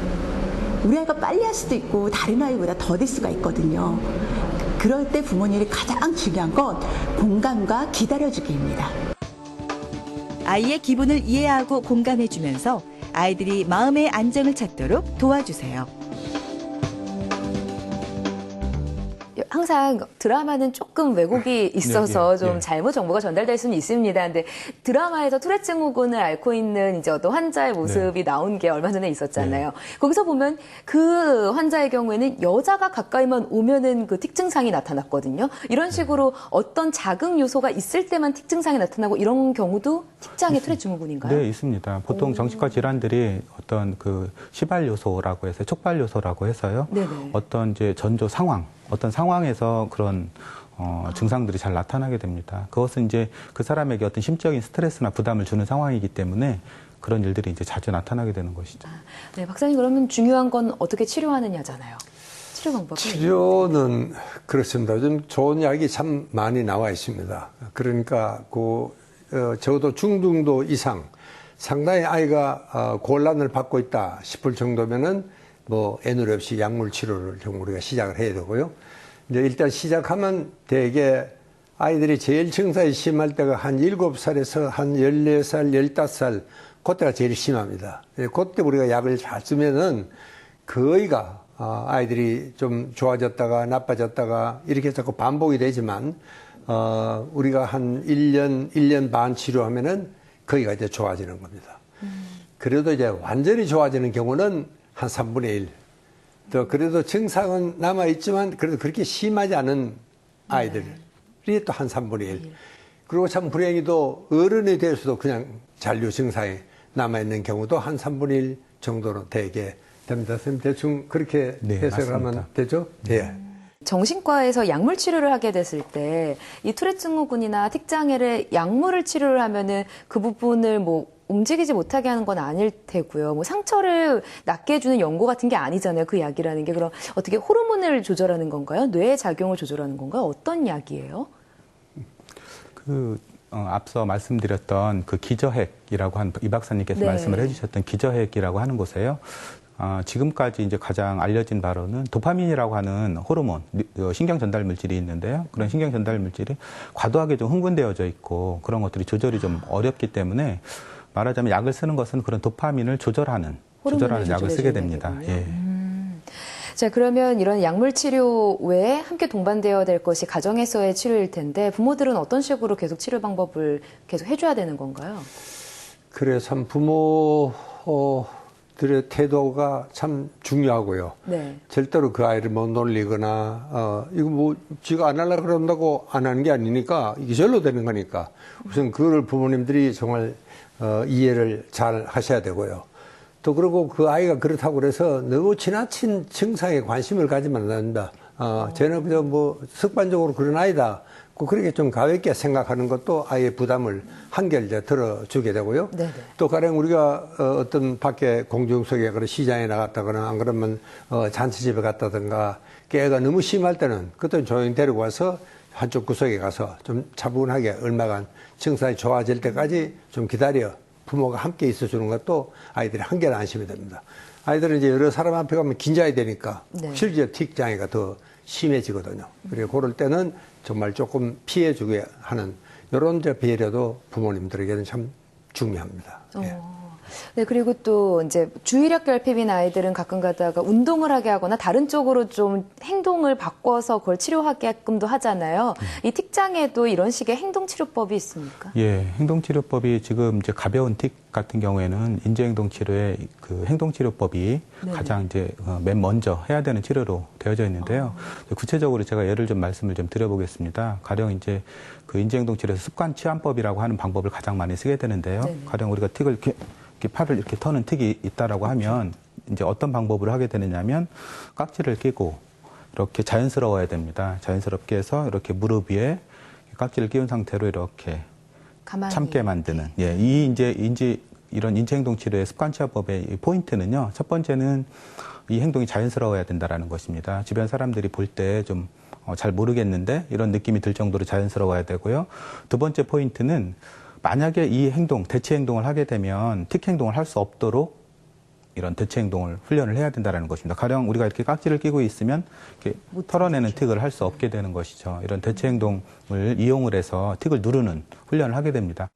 우리 아이가 빨리 할 수도 있고 다른 아이보다 더딜 수가 있거든요. 그럴 때 부모님이 가장 중요한 건 공감과 기다려주기입니다. 아이의 기분을 이해하고 공감해주면서 아이들이 마음의 안정을 찾도록 도와주세요. 항상 드라마는 조금 왜곡이 있어서 좀 예. 잘못 정보가 전달될 수는 있습니다. 근데 드라마에서 투렛 증후군을 앓고 있는 이제 어떤 환자의 모습이 나온 게 얼마 전에 있었잖아요. 거기서 보면 그 환자의 경우에는 여자가 가까이만 오면은 그 틱 증상이 나타났거든요. 이런 식으로 어떤 자극 요소가 있을 때만 틱 증상이 나타나고 이런 경우도 틱장애 투렛 증후군인가요? 네, 있습니다. 보통 정신과 질환들이 어떤 그 시발 요소라고 해서 촉발 요소라고 해서요. 네네. 어떤 이제 전조 상황, 어떤 상황에서 그런 증상들이 잘 나타나게 됩니다. 그것은 이제 그 사람에게 어떤 심적인 스트레스나 부담을 주는 상황이기 때문에 그런 일들이 이제 자주 나타나게 되는 것이죠. 네, 박사님 그러면 중요한 건 어떻게 치료하느냐잖아요. 치료 방법은? 치료는 그렇습니다. 좀 좋은 약이 참 많이 나와 있습니다. 그러니까 적어도 중등도 이상 상당히 아이가 곤란을 받고 있다 싶을 정도면은 뭐 애누리 없이 약물 치료를 좀 우리가 시작을 해야 되고요. 이제 일단 시작하면 대개 아이들이 제일 증상이 심할 때가 한 7살에서 한 14살, 15살, 그때가 제일 심합니다. 그때 우리가 약을 잘 쓰면은 거의가 아이들이 좀 좋아졌다가 나빠졌다가 이렇게 자꾸 반복이 되지만 우리가 한 1년 반 치료하면은 거기가 이제 좋아지는 겁니다. 그래도 이제 완전히 좋아지는 경우는 한 3분의 1. 또 그래도 증상은 남아있지만 그래도 그렇게 심하지 않은 아이들이 또 한 3분의 1. 그리고 참 불행히도 어른이 돼서도 그냥 잔류 증상이 남아있는 경우도 한 3분의 1 정도로 되게 됩니다. 선생님 대충 그렇게 네, 해석을 하면 맞습니다. 되죠? 예. 정신과에서 약물 치료를 하게 됐을 때 이 투렛 증후군이나 틱장애를 약물을 치료를 하면은 그 부분을 뭐 움직이지 못하게 하는 건 아닐 테고요. 뭐 상처를 낫게 해주는 연고 같은 게 아니잖아요. 그 약이라는 게. 그럼 어떻게 호르몬을 조절하는 건가요? 뇌의 작용을 조절하는 건가요? 어떤 약이에요? 앞서 말씀드렸던 그 기저핵이라고 한 이 박사님께서 네. 말씀을 해주셨던 기저핵이라고 하는 곳에요. 지금까지 이제 가장 알려진 바로는 도파민이라고 하는 호르몬, 신경 전달 물질이 있는데요. 그런 신경 전달 물질이 과도하게 좀 흥분되어져 있고 그런 것들이 조절이 좀 어렵기 때문에 말하자면 약을 쓰는 것은 그런 도파민을 조절하는 약을 쓰게 됩니다. 예. 자, 그러면 이런 약물 치료 외에 함께 동반되어야 될 것이 가정에서의 치료일 텐데 부모들은 어떤 식으로 계속 치료 방법을 계속 해줘야 되는 건가요? 그래 참 부모들의 태도가 참 중요하고요. 네. 절대로 그 아이를 못 놀리거나 이거 뭐 지가 안 하려고 그런다고 안 하는 게 아니니까 이게 절로 되는 거니까 우선 그걸 부모님들이 정말 이해를 잘 하셔야 되고요. 또 그리고 그 아이가 그렇다고 그래서 너무 지나친 증상에 관심을 가지면 안 된다. 쟤는 그저 뭐 습관적으로 그런 아이다. 그렇게 좀 가볍게 생각하는 것도 아이의 부담을 한결 이제 들어주게 되고요. 네네. 또 가령 우리가 어떤 밖에 공중석에 그런 시장에 나갔다거나 안 그러면 잔치집에 갔다든가 깨가 너무 심할 때는 그때 조용히 데리고 와서 한쪽 구석에 가서 좀 차분하게 얼마간 증상이 좋아질 때까지 좀 기다려 부모가 함께 있어주는 것도 아이들이 한결 안심이 됩니다. 아이들은 이제 여러 사람 앞에 가면 긴장이 되니까 네. 실제 틱장애가 더 심해지거든요. 그리고 그럴 때는 정말 조금 피해주게 하는 이런 배려도 부모님들에게는 참 중요합니다. 예. 네, 그리고 또 이제 주의력 결핍인 아이들은 가끔 가다가 운동을 하게 하거나 다른 쪽으로 좀 행동을 바꿔서 그걸 치료하게끔도 하잖아요. 이 틱장애도 이런 식의 행동치료법이 있습니까? 예, 행동치료법이 지금 이제 가벼운 틱 같은 경우에는 인지행동치료의 그 행동치료법이 네. 가장 이제 맨 먼저 해야 되는 치료로 되어져 있는데요. 구체적으로 제가 예를 좀 말씀을 좀 드려보겠습니다. 가령 이제 그 인지행동치료에서 습관치환법이라고 하는 방법을 가장 많이 쓰게 되는데요. 네네. 가령 우리가 틱을 이렇게 팔을 이렇게 터는 틱이 있다라고 하면 이제 어떤 방법으로 하게 되느냐면 깍지를 끼고 이렇게 자연스러워야 됩니다. 자연스럽게 해서 이렇게 무릎 위에 깍지를 끼운 상태로 이렇게 가만히 참게 만드는. 예, 이런 인지행동 치료의 습관치화법의 포인트는요. 첫 번째는 이 행동이 자연스러워야 된다라는 것입니다. 주변 사람들이 볼 때 좀 잘 모르겠는데 이런 느낌이 들 정도로 자연스러워야 되고요. 두 번째 포인트는 만약에 이 행동, 대체 행동을 하게 되면 틱 행동을 할 수 없도록 이런 대체 행동을 훈련을 해야 된다는 것입니다. 가령 우리가 이렇게 깍지를 끼고 있으면 이렇게 털어내는 틱을 할 수 없게 되는 것이죠. 이런 대체 행동을 이용을 해서 틱을 누르는 훈련을 하게 됩니다.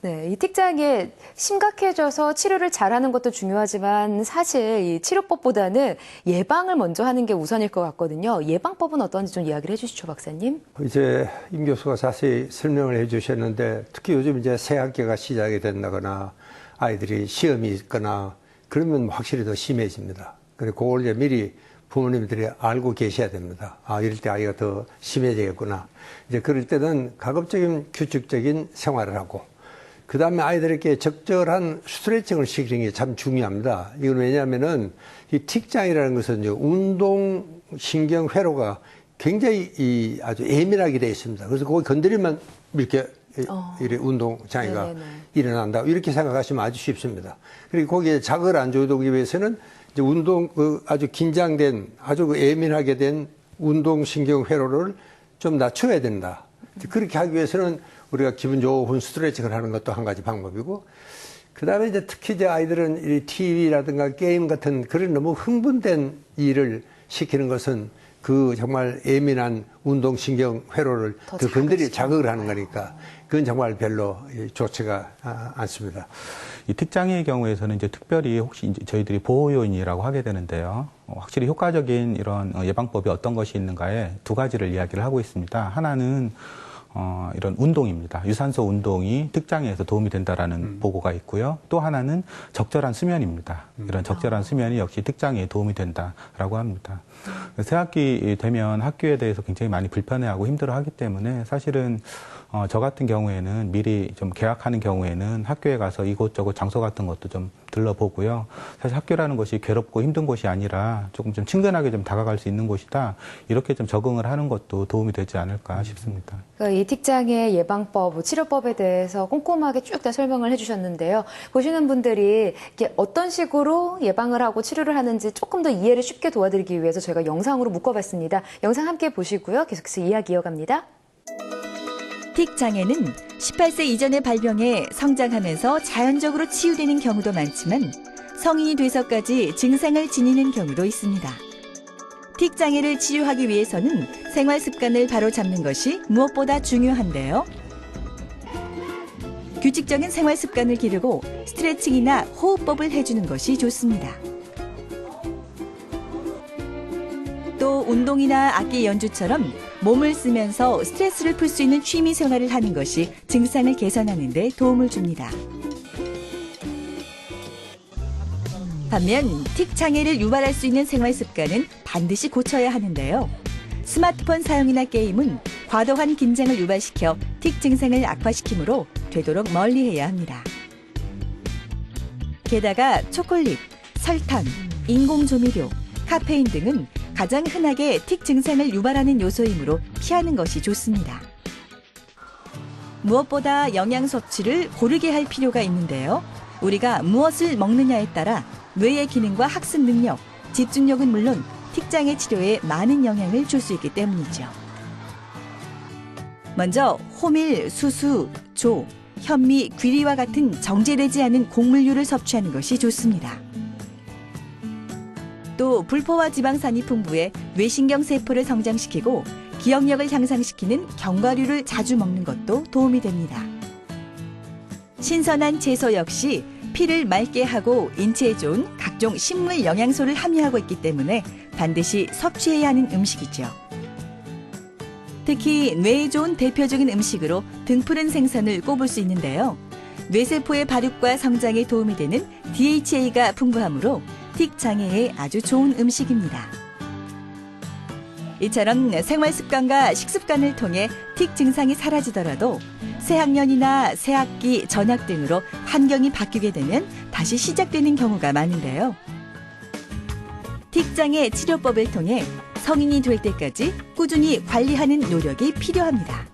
네, 이 틱장애 심각해져서 치료를 잘하는 것도 중요하지만 사실 이 치료법보다는 예방을 먼저 하는 게 우선일 것 같거든요. 예방법은 어떤지 좀 이야기를 해주시죠, 박사님. 이제 임 교수가 자세히 설명을 해 주셨는데 특히 요즘 이제 새 학기가 시작이 된다거나 아이들이 시험이 있거나 그러면 확실히 더 심해집니다. 그리고 그걸 이제 미리 부모님들이 알고 계셔야 됩니다. 이럴 때 아이가 더 심해지겠구나. 이제 그럴 때는 가급적인 규칙적인 생활을 하고 그 다음에 아이들에게 적절한 스트레칭을 시키는 게 참 중요합니다. 이건 왜냐하면은 이 틱장이라는 것은 이제 운동신경 회로가 굉장히 아주 예민하게 되어 있습니다. 그래서 그거 건드리면 이렇게 운동장애가 네네네. 일어난다. 이렇게 생각하시면 아주 쉽습니다. 그리고 거기에 자극을 안 줘두기 위해서는 이제 아주 긴장된, 아주 예민하게 된 운동신경 회로를 좀 낮춰야 된다. 그렇게 하기 위해서는 우리가 기분 좋은 스트레칭을 하는 것도 한 가지 방법이고, 그 다음에 이제 특히 이제 아이들은 이 TV라든가 게임 같은 그런 너무 흥분된 일을 시키는 것은 그 정말 예민한 운동신경 회로를 더 더 건드리 자극시키는 자극을 하는 거니까 그건 정말 별로 좋지가 않습니다. 이 특장애의 경우에서는 이제 특별히 혹시 이제 저희들이 보호 요인이라고 하게 되는데요. 확실히 효과적인 이런 예방법이 어떤 것이 있는가에 두 가지를 이야기를 하고 있습니다. 하나는 이런 운동입니다. 유산소 운동이 특장애에서 도움이 된다라는 보고가 있고요. 또 하나는 적절한 수면입니다. 이런 적절한 수면이 역시 특장애에 도움이 된다라고 합니다. 새학기 되면 학교에 대해서 굉장히 많이 불편해하고 힘들어하기 때문에 사실은 저 같은 경우에는 미리 좀 계약하는 경우에는 학교에 가서 이곳저곳 장소 같은 것도 좀 들러보고요. 사실 학교라는 것이 괴롭고 힘든 곳이 아니라 조금 좀 친근하게 좀 다가갈 수 있는 곳이다. 이렇게 좀 적응을 하는 것도 도움이 되지 않을까 싶습니다. 그러니까 이 특장애 예방법, 치료법에 대해서 꼼꼼하게 쭉 다 설명을 해주셨는데요. 보시는 분들이 이게 어떤 식으로 예방을 하고 치료를 하는지 조금 더 이해를 쉽게 도와드리기 위해서 저희가 영상으로 묶어봤습니다. 영상 함께 보시고요. 계속해서 이야기 이어갑니다. 틱 장애는 18세 이전의 발병에 성장하면서 자연적으로 치유되는 경우도 많지만 성인이 돼서까지 증상을 지니는 경우도 있습니다. 틱 장애를 치료하기 위해서는 생활 습관을 바로잡는 것이 무엇보다 중요한데요. 규칙적인 생활 습관을 기르고 스트레칭이나 호흡법을 해주는 것이 좋습니다. 또 운동이나 악기 연주처럼 몸을 쓰면서 스트레스를 풀 수 있는 취미 생활을 하는 것이 증상을 개선하는 데 도움을 줍니다. 반면 틱 장애를 유발할 수 있는 생활 습관은 반드시 고쳐야 하는데요. 스마트폰 사용이나 게임은 과도한 긴장을 유발시켜 틱 증상을 악화시키므로 되도록 멀리해야 합니다. 게다가 초콜릿, 설탕, 인공조미료, 카페인 등은 가장 흔하게 틱 증상을 유발하는 요소이므로 피하는 것이 좋습니다. 무엇보다 영양 섭취를 고르게 할 필요가 있는데요. 우리가 무엇을 먹느냐에 따라 뇌의 기능과 학습 능력, 집중력은 물론 틱 장애 치료에 많은 영향을 줄 수 있기 때문이죠. 먼저 호밀, 수수, 조, 현미, 귀리와 같은 정제되지 않은 곡물류를 섭취하는 것이 좋습니다. 또 불포화 지방산이 풍부해 뇌신경 세포를 성장시키고 기억력을 향상시키는 견과류를 자주 먹는 것도 도움이 됩니다. 신선한 채소 역시 피를 맑게 하고 인체에 좋은 각종 식물 영양소를 함유하고 있기 때문에 반드시 섭취해야 하는 음식이죠. 특히 뇌에 좋은 대표적인 음식으로 등푸른 생선을 꼽을 수 있는데요. 뇌세포의 발육과 성장에 도움이 되는 DHA가 풍부하므로 틱 장애에 아주 좋은 음식입니다. 이처럼 생활 습관과 식습관을 통해 틱 증상이 사라지더라도 새학년이나 새학기 전학 등으로 환경이 바뀌게 되면 다시 시작되는 경우가 많은데요. 틱 장애 치료법을 통해 성인이 될 때까지 꾸준히 관리하는 노력이 필요합니다.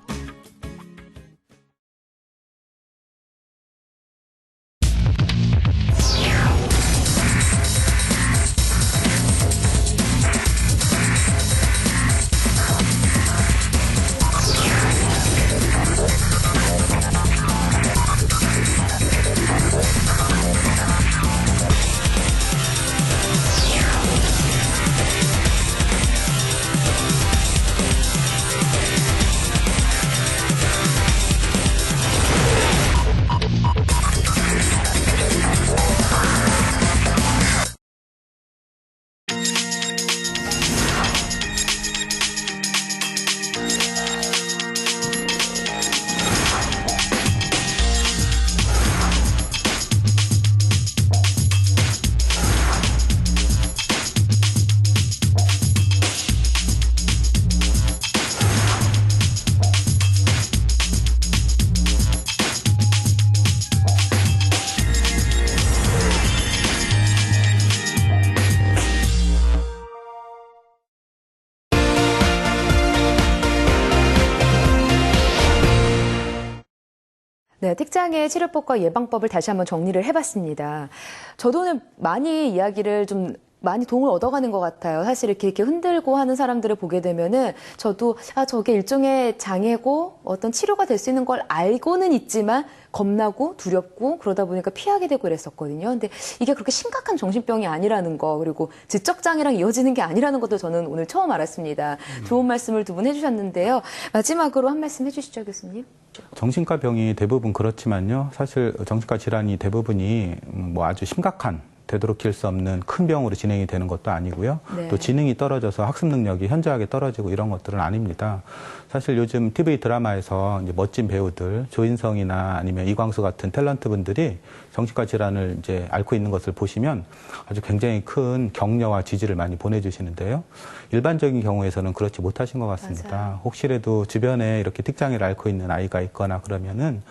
네, 틱장애 치료법과 예방법을 다시 한번 정리를 해봤습니다. 저도 오늘 많이 이야기를 좀 많이 도움을 얻어가는 것 같아요. 사실 이렇게 흔들고 하는 사람들을 보게 되면은 저도 저게 일종의 장애고 어떤 치료가 될 수 있는 걸 알고는 있지만 겁나고 두렵고 그러다 보니까 피하게 되고 이랬었거든요. 근데 이게 그렇게 심각한 정신병이 아니라는 거, 그리고 지적장애랑 이어지는 게 아니라는 것도 저는 오늘 처음 알았습니다. 좋은 말씀을 두 분 해주셨는데요. 마지막으로 한 말씀 해주시죠, 교수님. 정신과 병이 대부분 그렇지만요. 사실 정신과 질환이 대부분이 뭐 아주 심각한 되도록일 수 없는 큰 병으로 진행이 되는 것도 아니고요. 네. 또 지능이 떨어져서 학습 능력이 현저하게 떨어지고 이런 것들은 아닙니다. 사실 요즘 TV 드라마에서 이제 멋진 배우들, 조인성이나 아니면 이광수 같은 탤런트 분들이 정신과 질환을 이제 앓고 있는 것을 보시면 아주 굉장히 큰 격려와 지지를 많이 보내주시는데요. 일반적인 경우에서는 그렇지 못하신 것 같습니다. 맞아요. 혹시라도 주변에 이렇게 특장애를 앓고 있는 아이가 있거나 그러면은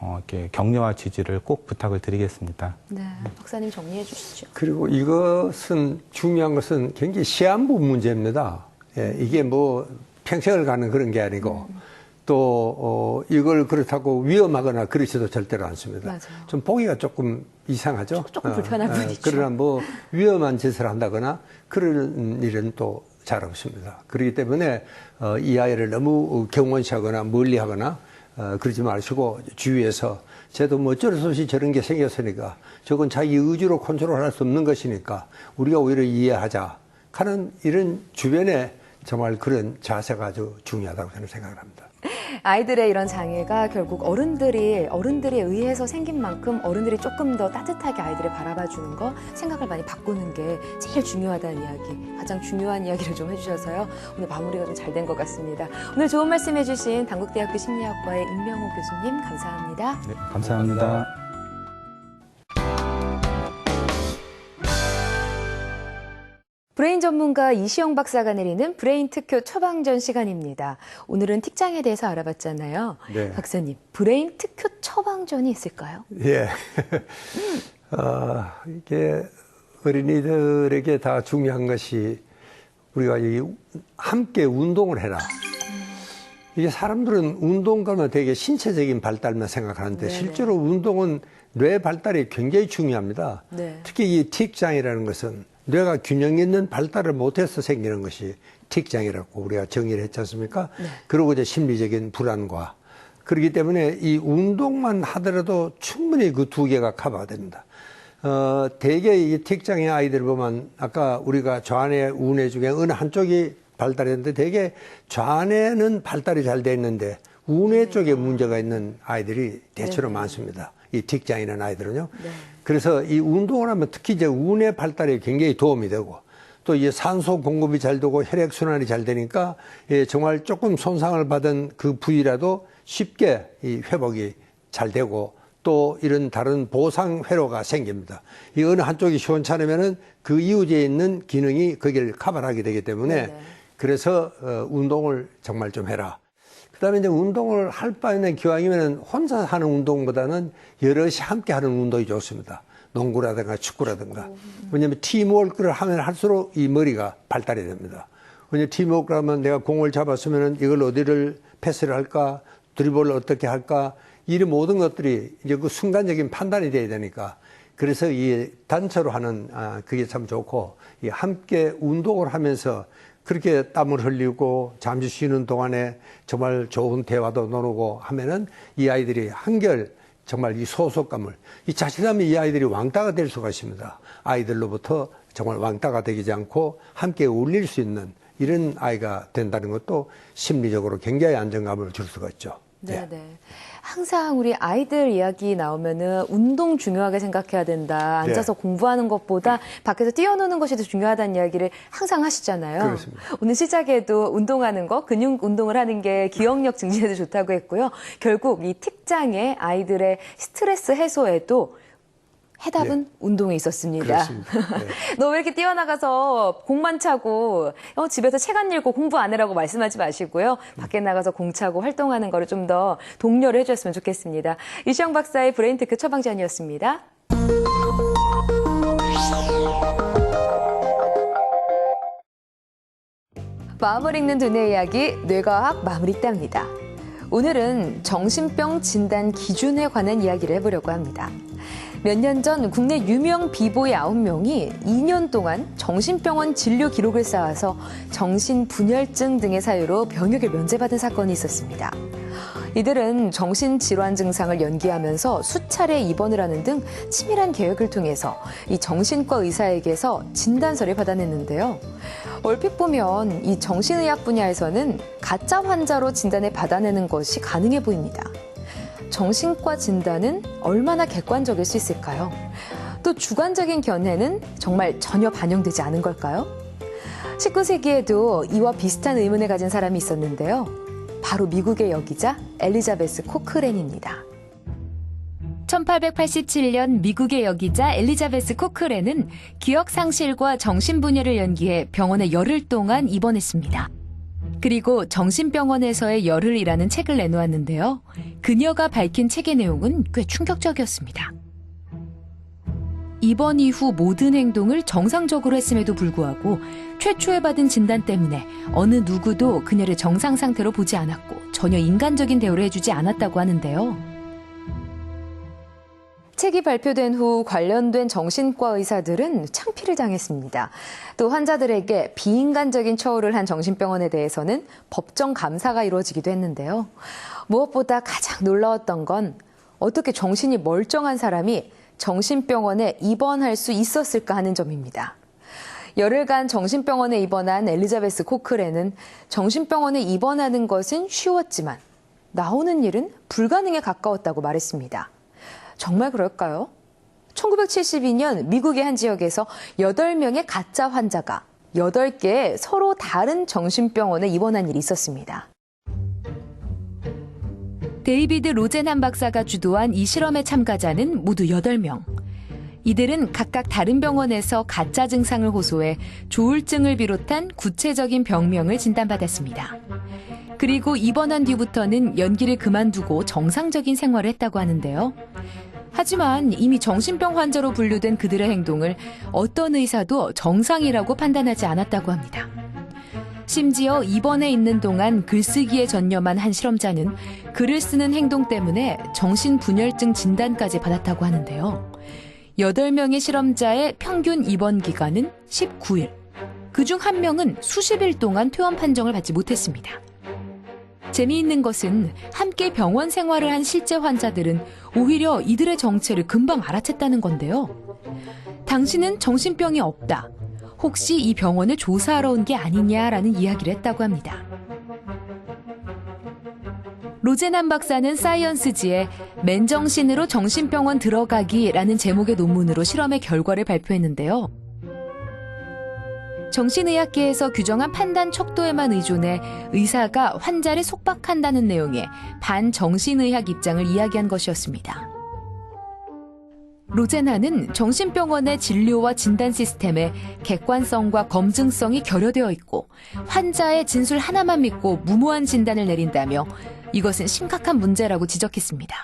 이렇게 격려와 지지를 꼭 부탁을 드리겠습니다. 네, 박사님 정리해 주시죠. 그리고 이것은 중요한 것은 굉장히 시한부 문제입니다. 예, 이게 뭐 평생을 가는 그런 게 아니고 또 이걸 그렇다고 위험하거나 그러지도 절대로 않습니다. 맞아요. 좀 보기가 조금 이상하죠. 조금 불편한 부분이죠. 그러나 뭐 위험한 짓을 한다거나 그런 일은 또 잘 없습니다. 그렇기 때문에 이 아이를 너무 경원시하거나 멀리하거나 그러지 마시고 주위에서 쟤도 뭐 어쩔 수 없이 저런 게 생겼으니까 저건 자기 의지로 컨트롤할 수 없는 것이니까 우리가 오히려 이해하자 하는 이런 주변에 정말 그런 자세가 아주 중요하다고 저는 생각을 합니다. 아이들의 이런 장애가 결국 어른들에 의해서 생긴 만큼 어른들이 조금 더 따뜻하게 아이들을 바라봐 주는 거, 생각을 많이 바꾸는 게 제일 중요하다는 이야기, 가장 중요한 이야기를 좀 해주셔서요. 오늘 마무리가 좀 잘 된 것 같습니다. 오늘 좋은 말씀 해주신 단국대학교 심리학과의 임명호 교수님 감사합니다. 네, 감사합니다. 브레인 전문가 이시영 박사가 내리는 브레인 특효 처방전 시간입니다. 오늘은 틱장에 대해서 알아봤잖아요. 네. 박사님, 브레인 특효 처방전이 있을까요? 예. 이게 어린이들에게 다 중요한 것이 우리가 함께 운동을 해라. 이게 사람들은 운동가면 되게 신체적인 발달만 생각하는데 네네. 실제로 운동은 뇌 발달이 굉장히 중요합니다. 네. 특히 이 틱장애라는 것은 뇌가 균형 있는 발달을 못해서 생기는 것이 틱장애라고 우리가 정의를 했지 않습니까? 네. 그리고 이제 심리적인 불안과 그렇기 때문에 이 운동만 하더라도 충분히 그 두 개가 커버가 됩니다. 대개 이 틱장애 아이들 보면 아까 우리가 좌뇌, 우뇌 중에 어느 한쪽이 발달했는데 대개 좌뇌는 발달이 잘 돼 있는데 우뇌 쪽에 문제가 있는 아이들이 대체로 많습니다. 이 틱장애는 아이들은요. 네. 그래서 이 운동을 하면 특히 이제 우뇌 발달에 굉장히 도움이 되고 또 이제 산소 공급이 잘 되고 혈액순환이 잘 되니까 정말 조금 손상을 받은 그 부위라도 쉽게 이 회복이 잘 되고 또 이런 다른 보상 회로가 생깁니다. 이 어느 한쪽이 시원찮으면은 그 이웃에 있는 기능이 거기를 커버하게 되기 때문에 네네. 그래서 운동을 정말 좀 해라. 그다음에 이제 운동을 할 바에는 기왕이면 혼자 하는 운동보다는 여럿이 함께 하는 운동이 좋습니다. 농구라든가 축구라든가. 왜냐하면 팀워크를 하면 할수록 이 머리가 발달이 됩니다. 왜냐하면 팀워크를 하면 내가 공을 잡았으면 이걸 어디를 패스를 할까, 드리블을 어떻게 할까, 이 모든 것들이 이제 그 순간적인 판단이 돼야 되니까. 그래서 이 단체로 하는 그게 참 좋고, 이 함께 운동을 하면서 그렇게 땀을 흘리고 잠시 쉬는 동안에 정말 좋은 대화도 나누고 하면은 이 아이들이 한결 정말 이 소속감을, 이 자칫하면 이 아이들이 왕따가 될 수가 있습니다. 아이들로부터 정말 왕따가 되지 않고 함께 어울릴 수 있는 이런 아이가 된다는 것도 심리적으로 굉장히 안정감을 줄 수가 있죠. 네. 항상 우리 아이들 이야기 나오면은 운동 중요하게 생각해야 된다. 앉아서 공부하는 것보다 밖에서 뛰어노는 것이 더 중요하다는 이야기를 항상 하시잖아요. 그렇습니다. 오늘 시작에도 운동하는 거, 근육 운동을 하는 게 기억력 증진에도 좋다고 했고요. 결국 이 틱장애 아이들의 스트레스 해소에도 해답은 운동에 있었습니다. 그렇습니다. 네. 너 왜 이렇게 뛰어나가서 공만 차고 집에서 책 안 읽고 공부 안 해라고 말씀하지 마시고요. 밖에 나가서 공 차고 활동하는 거를 좀 더 독려를 해주셨으면 좋겠습니다. 이시영 박사의 브레인 특효 처방전이었습니다. 마음을 읽는 두뇌 이야기 뇌과학 마무리 때입니다. 오늘은 정신병 진단 기준에 관한 이야기를 해보려고 합니다. 몇 년 전 국내 유명 비보이 9명이 2년 동안 정신병원 진료 기록을 쌓아서 정신분열증 등의 사유로 병역을 면제받은 사건이 있었습니다. 이들은 정신질환 증상을 연기하면서 수차례 입원을 하는 등 치밀한 계획을 통해서 이 정신과 의사에게서 진단서를 받아냈는데요. 얼핏 보면 이 정신의학 분야에서는 가짜 환자로 진단을 받아내는 것이 가능해 보입니다. 정신과 진단은 얼마나 객관적일 수 있을까요? 또 주관적인 견해는 정말 전혀 반영되지 않은 걸까요? 19세기에도 이와 비슷한 의문을 가진 사람이 있었는데요. 바로 미국의 여기자 엘리자베스 코크랜입니다. 1887년 미국의 여기자 엘리자베스 코크랜은 기억 상실과 정신분열을 연기해 병원에 열흘 동안 입원했습니다. 그리고 정신병원에서의 열흘이라는 책을 내놓았는데요. 그녀가 밝힌 책의 내용은 꽤 충격적이었습니다. 입원 이후 모든 행동을 정상적으로 했음에도 불구하고 최초에 받은 진단 때문에 어느 누구도 그녀를 정상 상태로 보지 않았고 전혀 인간적인 대우를 해주지 않았다고 하는데요. 책이 발표된 후 관련된 정신과 의사들은 창피를 당했습니다. 또 환자들에게 비인간적인 처우를 한 정신병원에 대해서는 법정 감사가 이루어지기도 했는데요. 무엇보다 가장 놀라웠던 건 어떻게 정신이 멀쩡한 사람이 정신병원에 입원할 수 있었을까 하는 점입니다. 열흘간 정신병원에 입원한 엘리자베스 코크랜은 정신병원에 입원하는 것은 쉬웠지만 나오는 일은 불가능에 가까웠다고 말했습니다. 정말 그럴까요? 1972년 미국의 한 지역에서 8명의 가짜 환자가 8개의 서로 다른 정신병원에 입원한 일이 있었습니다. 데이비드 로젠한 박사가 주도한 이 실험의 참가자는 모두 8명. 이들은 각각 다른 병원에서 가짜 증상을 호소해 조울증을 비롯한 구체적인 병명을 진단받았습니다. 그리고 입원한 뒤부터는 연기를 그만두고 정상적인 생활을 했다고 하는데요. 하지만 이미 정신병 환자로 분류된 그들의 행동을 어떤 의사도 정상이라고 판단하지 않았다고 합니다. 심지어 입원해 있는 동안 글쓰기에 전념한 한 실험자는 글을 쓰는 행동 때문에 정신분열증 진단까지 받았다고 하는데요. 8명의 실험자의 평균 입원 기간은 19일. 그중 1명은 수십일 동안 퇴원 판정을 받지 못했습니다. 재미있는 것은 함께 병원 생활을 한 실제 환자들은 오히려 이들의 정체를 금방 알아챘다는 건데요. 당신은 정신병이 없다. 혹시 이 병원을 조사하러 온 게 아니냐라는 이야기를 했다고 합니다. 로젠한 박사는 사이언스지에 맨정신으로 정신병원 들어가기라는 제목의 논문으로 실험의 결과를 발표했는데요. 정신의학계에서 규정한 판단 척도에만 의존해 의사가 환자를 속박한다는 내용의 반정신의학 입장을 이야기한 것이었습니다. 로젠한은 정신병원의 진료와 진단 시스템에 객관성과 검증성이 결여되어 있고 환자의 진술 하나만 믿고 무모한 진단을 내린다며 이것은 심각한 문제라고 지적했습니다.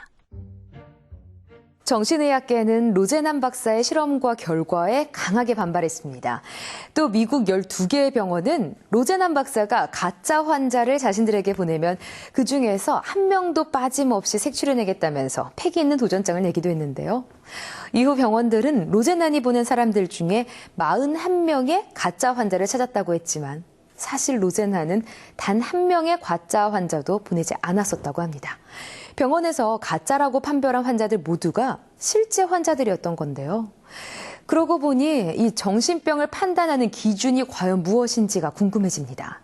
정신의학계는 로젠한 박사의 실험과 결과에 강하게 반발했습니다. 또 미국 12개의 병원은 로젠한 박사가 가짜 환자를 자신들에게 보내면 그중에서 1명도 빠짐없이 색출해내겠다면서 패기 있는 도전장을 내기도 했는데요. 이후 병원들은 로젠한이 보낸 사람들 중에 41명의 가짜 환자를 찾았다고 했지만 사실 로젠한은 단 1명의 가짜 환자도 보내지 않았었다고 합니다. 병원에서 가짜라고 판별한 환자들 모두가 실제 환자들이었던 건데요. 그러고 보니 이 정신병을 판단하는 기준이 과연 무엇인지가 궁금해집니다.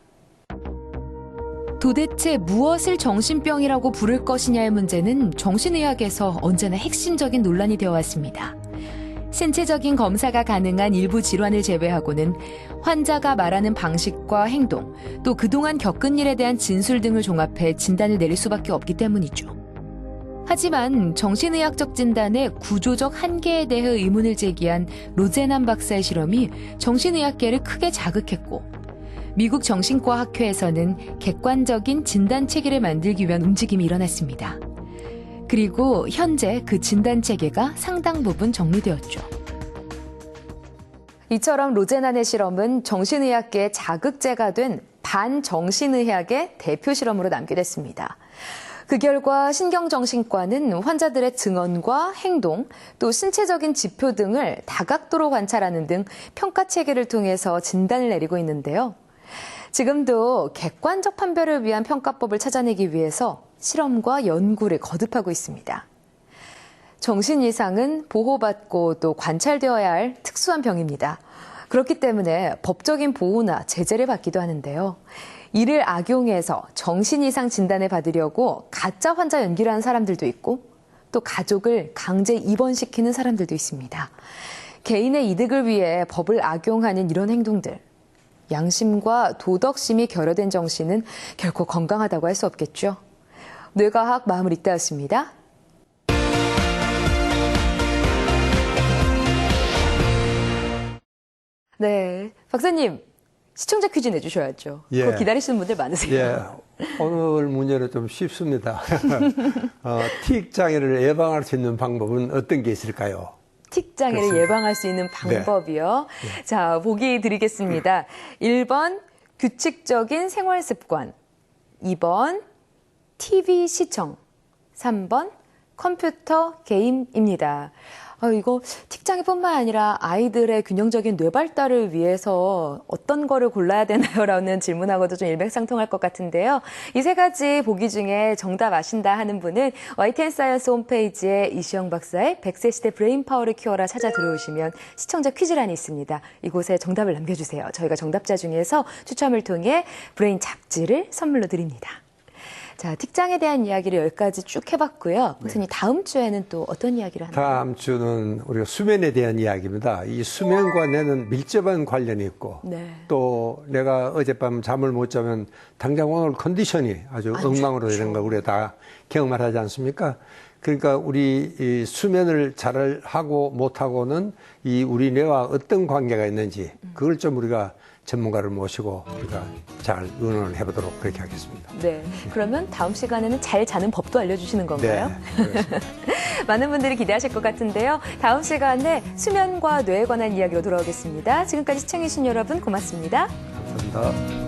도대체 무엇을 정신병이라고 부를 것이냐의 문제는 정신의학에서 언제나 핵심적인 논란이 되어 왔습니다. 신체적인 검사가 가능한 일부 질환을 제외하고는 환자가 말하는 방식과 행동, 또 그동안 겪은 일에 대한 진술 등을 종합해 진단을 내릴 수밖에 없기 때문이죠. 하지만 정신의학적 진단의 구조적 한계에 대해 의문을 제기한 로젠한 박사의 실험이 정신의학계를 크게 자극했고 미국 정신과학회에서는 객관적인 진단 체계를 만들기 위한 움직임이 일어났습니다. 그리고 현재 그 진단 체계가 상당 부분 정리되었죠. 이처럼 로젠한의 실험은 정신의학계의 자극제가 된 반정신의학의 대표 실험으로 남게 됐습니다. 그 결과 신경정신과는 환자들의 증언과 행동, 또 신체적인 지표 등을 다각도로 관찰하는 등 평가 체계를 통해서 진단을 내리고 있는데요. 지금도 객관적 판별을 위한 평가법을 찾아내기 위해서 실험과 연구를 거듭하고 있습니다. 정신 이상은 보호받고 또 관찰되어야 할 특수한 병입니다. 그렇기 때문에 법적인 보호나 제재를 받기도 하는데요. 이를 악용해서 정신 이상 진단을 받으려고 가짜 환자 연기를 하는 사람들도 있고 또 가족을 강제 입원시키는 사람들도 있습니다. 개인의 이득을 위해 법을 악용하는 이런 행동들. 양심과 도덕심이 결여된 정신은 결코 건강하다고 할 수 없겠죠. 뇌과학 마음을 읽다였습니다. 네, 박사님. 시청자 퀴즈 내주셔야죠. 예. 그거 기다리시는 분들 많으세요. 예. 오늘 문제는 좀 쉽습니다. 틱 장애를 예방할 수 있는 방법은 어떤 게 있을까요? 틱 장애를 그렇습니다. 예방할 수 있는 방법이요. 네. 자, 보기 드리겠습니다. 1번 규칙적인 생활 습관, 2번 TV 시청, 3번 컴퓨터 게임입니다. 이거 틱장애뿐만 아니라 아이들의 균형적인 뇌 발달을 위해서 어떤 거를 골라야 되나요? 라는 질문하고도 좀 일맥상통할 것 같은데요. 이 세 가지 보기 중에 정답 아신다 하는 분은 YTN 사이언스 홈페이지에 이시영 박사의 100세 시대 브레인 파워를 키워라 찾아 들어오시면 시청자 퀴즈란이 있습니다. 이곳에 정답을 남겨주세요. 저희가 정답자 중에서 추첨을 통해 브레인 잡지를 선물로 드립니다. 자, 틱장에 대한 이야기를 10가지 쭉 해봤고요. 교수님, 다음 주에는 또 어떤 이야기를 하나요? 다음 주는 우리가 수면에 대한 이야기입니다. 이 수면과 뇌는 밀접한 관련이 있고 네. 또 내가 어젯밤 잠을 못 자면 당장 오늘 컨디션이 아주 엉망으로 되는 거 우리가 다 경험을 하지 않습니까? 그러니까 우리 이 수면을 잘 하고 못하고는 이 우리 뇌와 어떤 관계가 있는지 그걸 좀 우리가 전문가를 모시고 우리가 잘 의논을 해보도록 그렇게 하겠습니다. 네. 그러면 다음 시간에는 잘 자는 법도 알려주시는 건가요? 네, 그렇습니다. 많은 분들이 기대하실 것 같은데요. 다음 시간에 수면과 뇌에 관한 이야기로 돌아오겠습니다. 지금까지 시청해주신 여러분 고맙습니다. 감사합니다.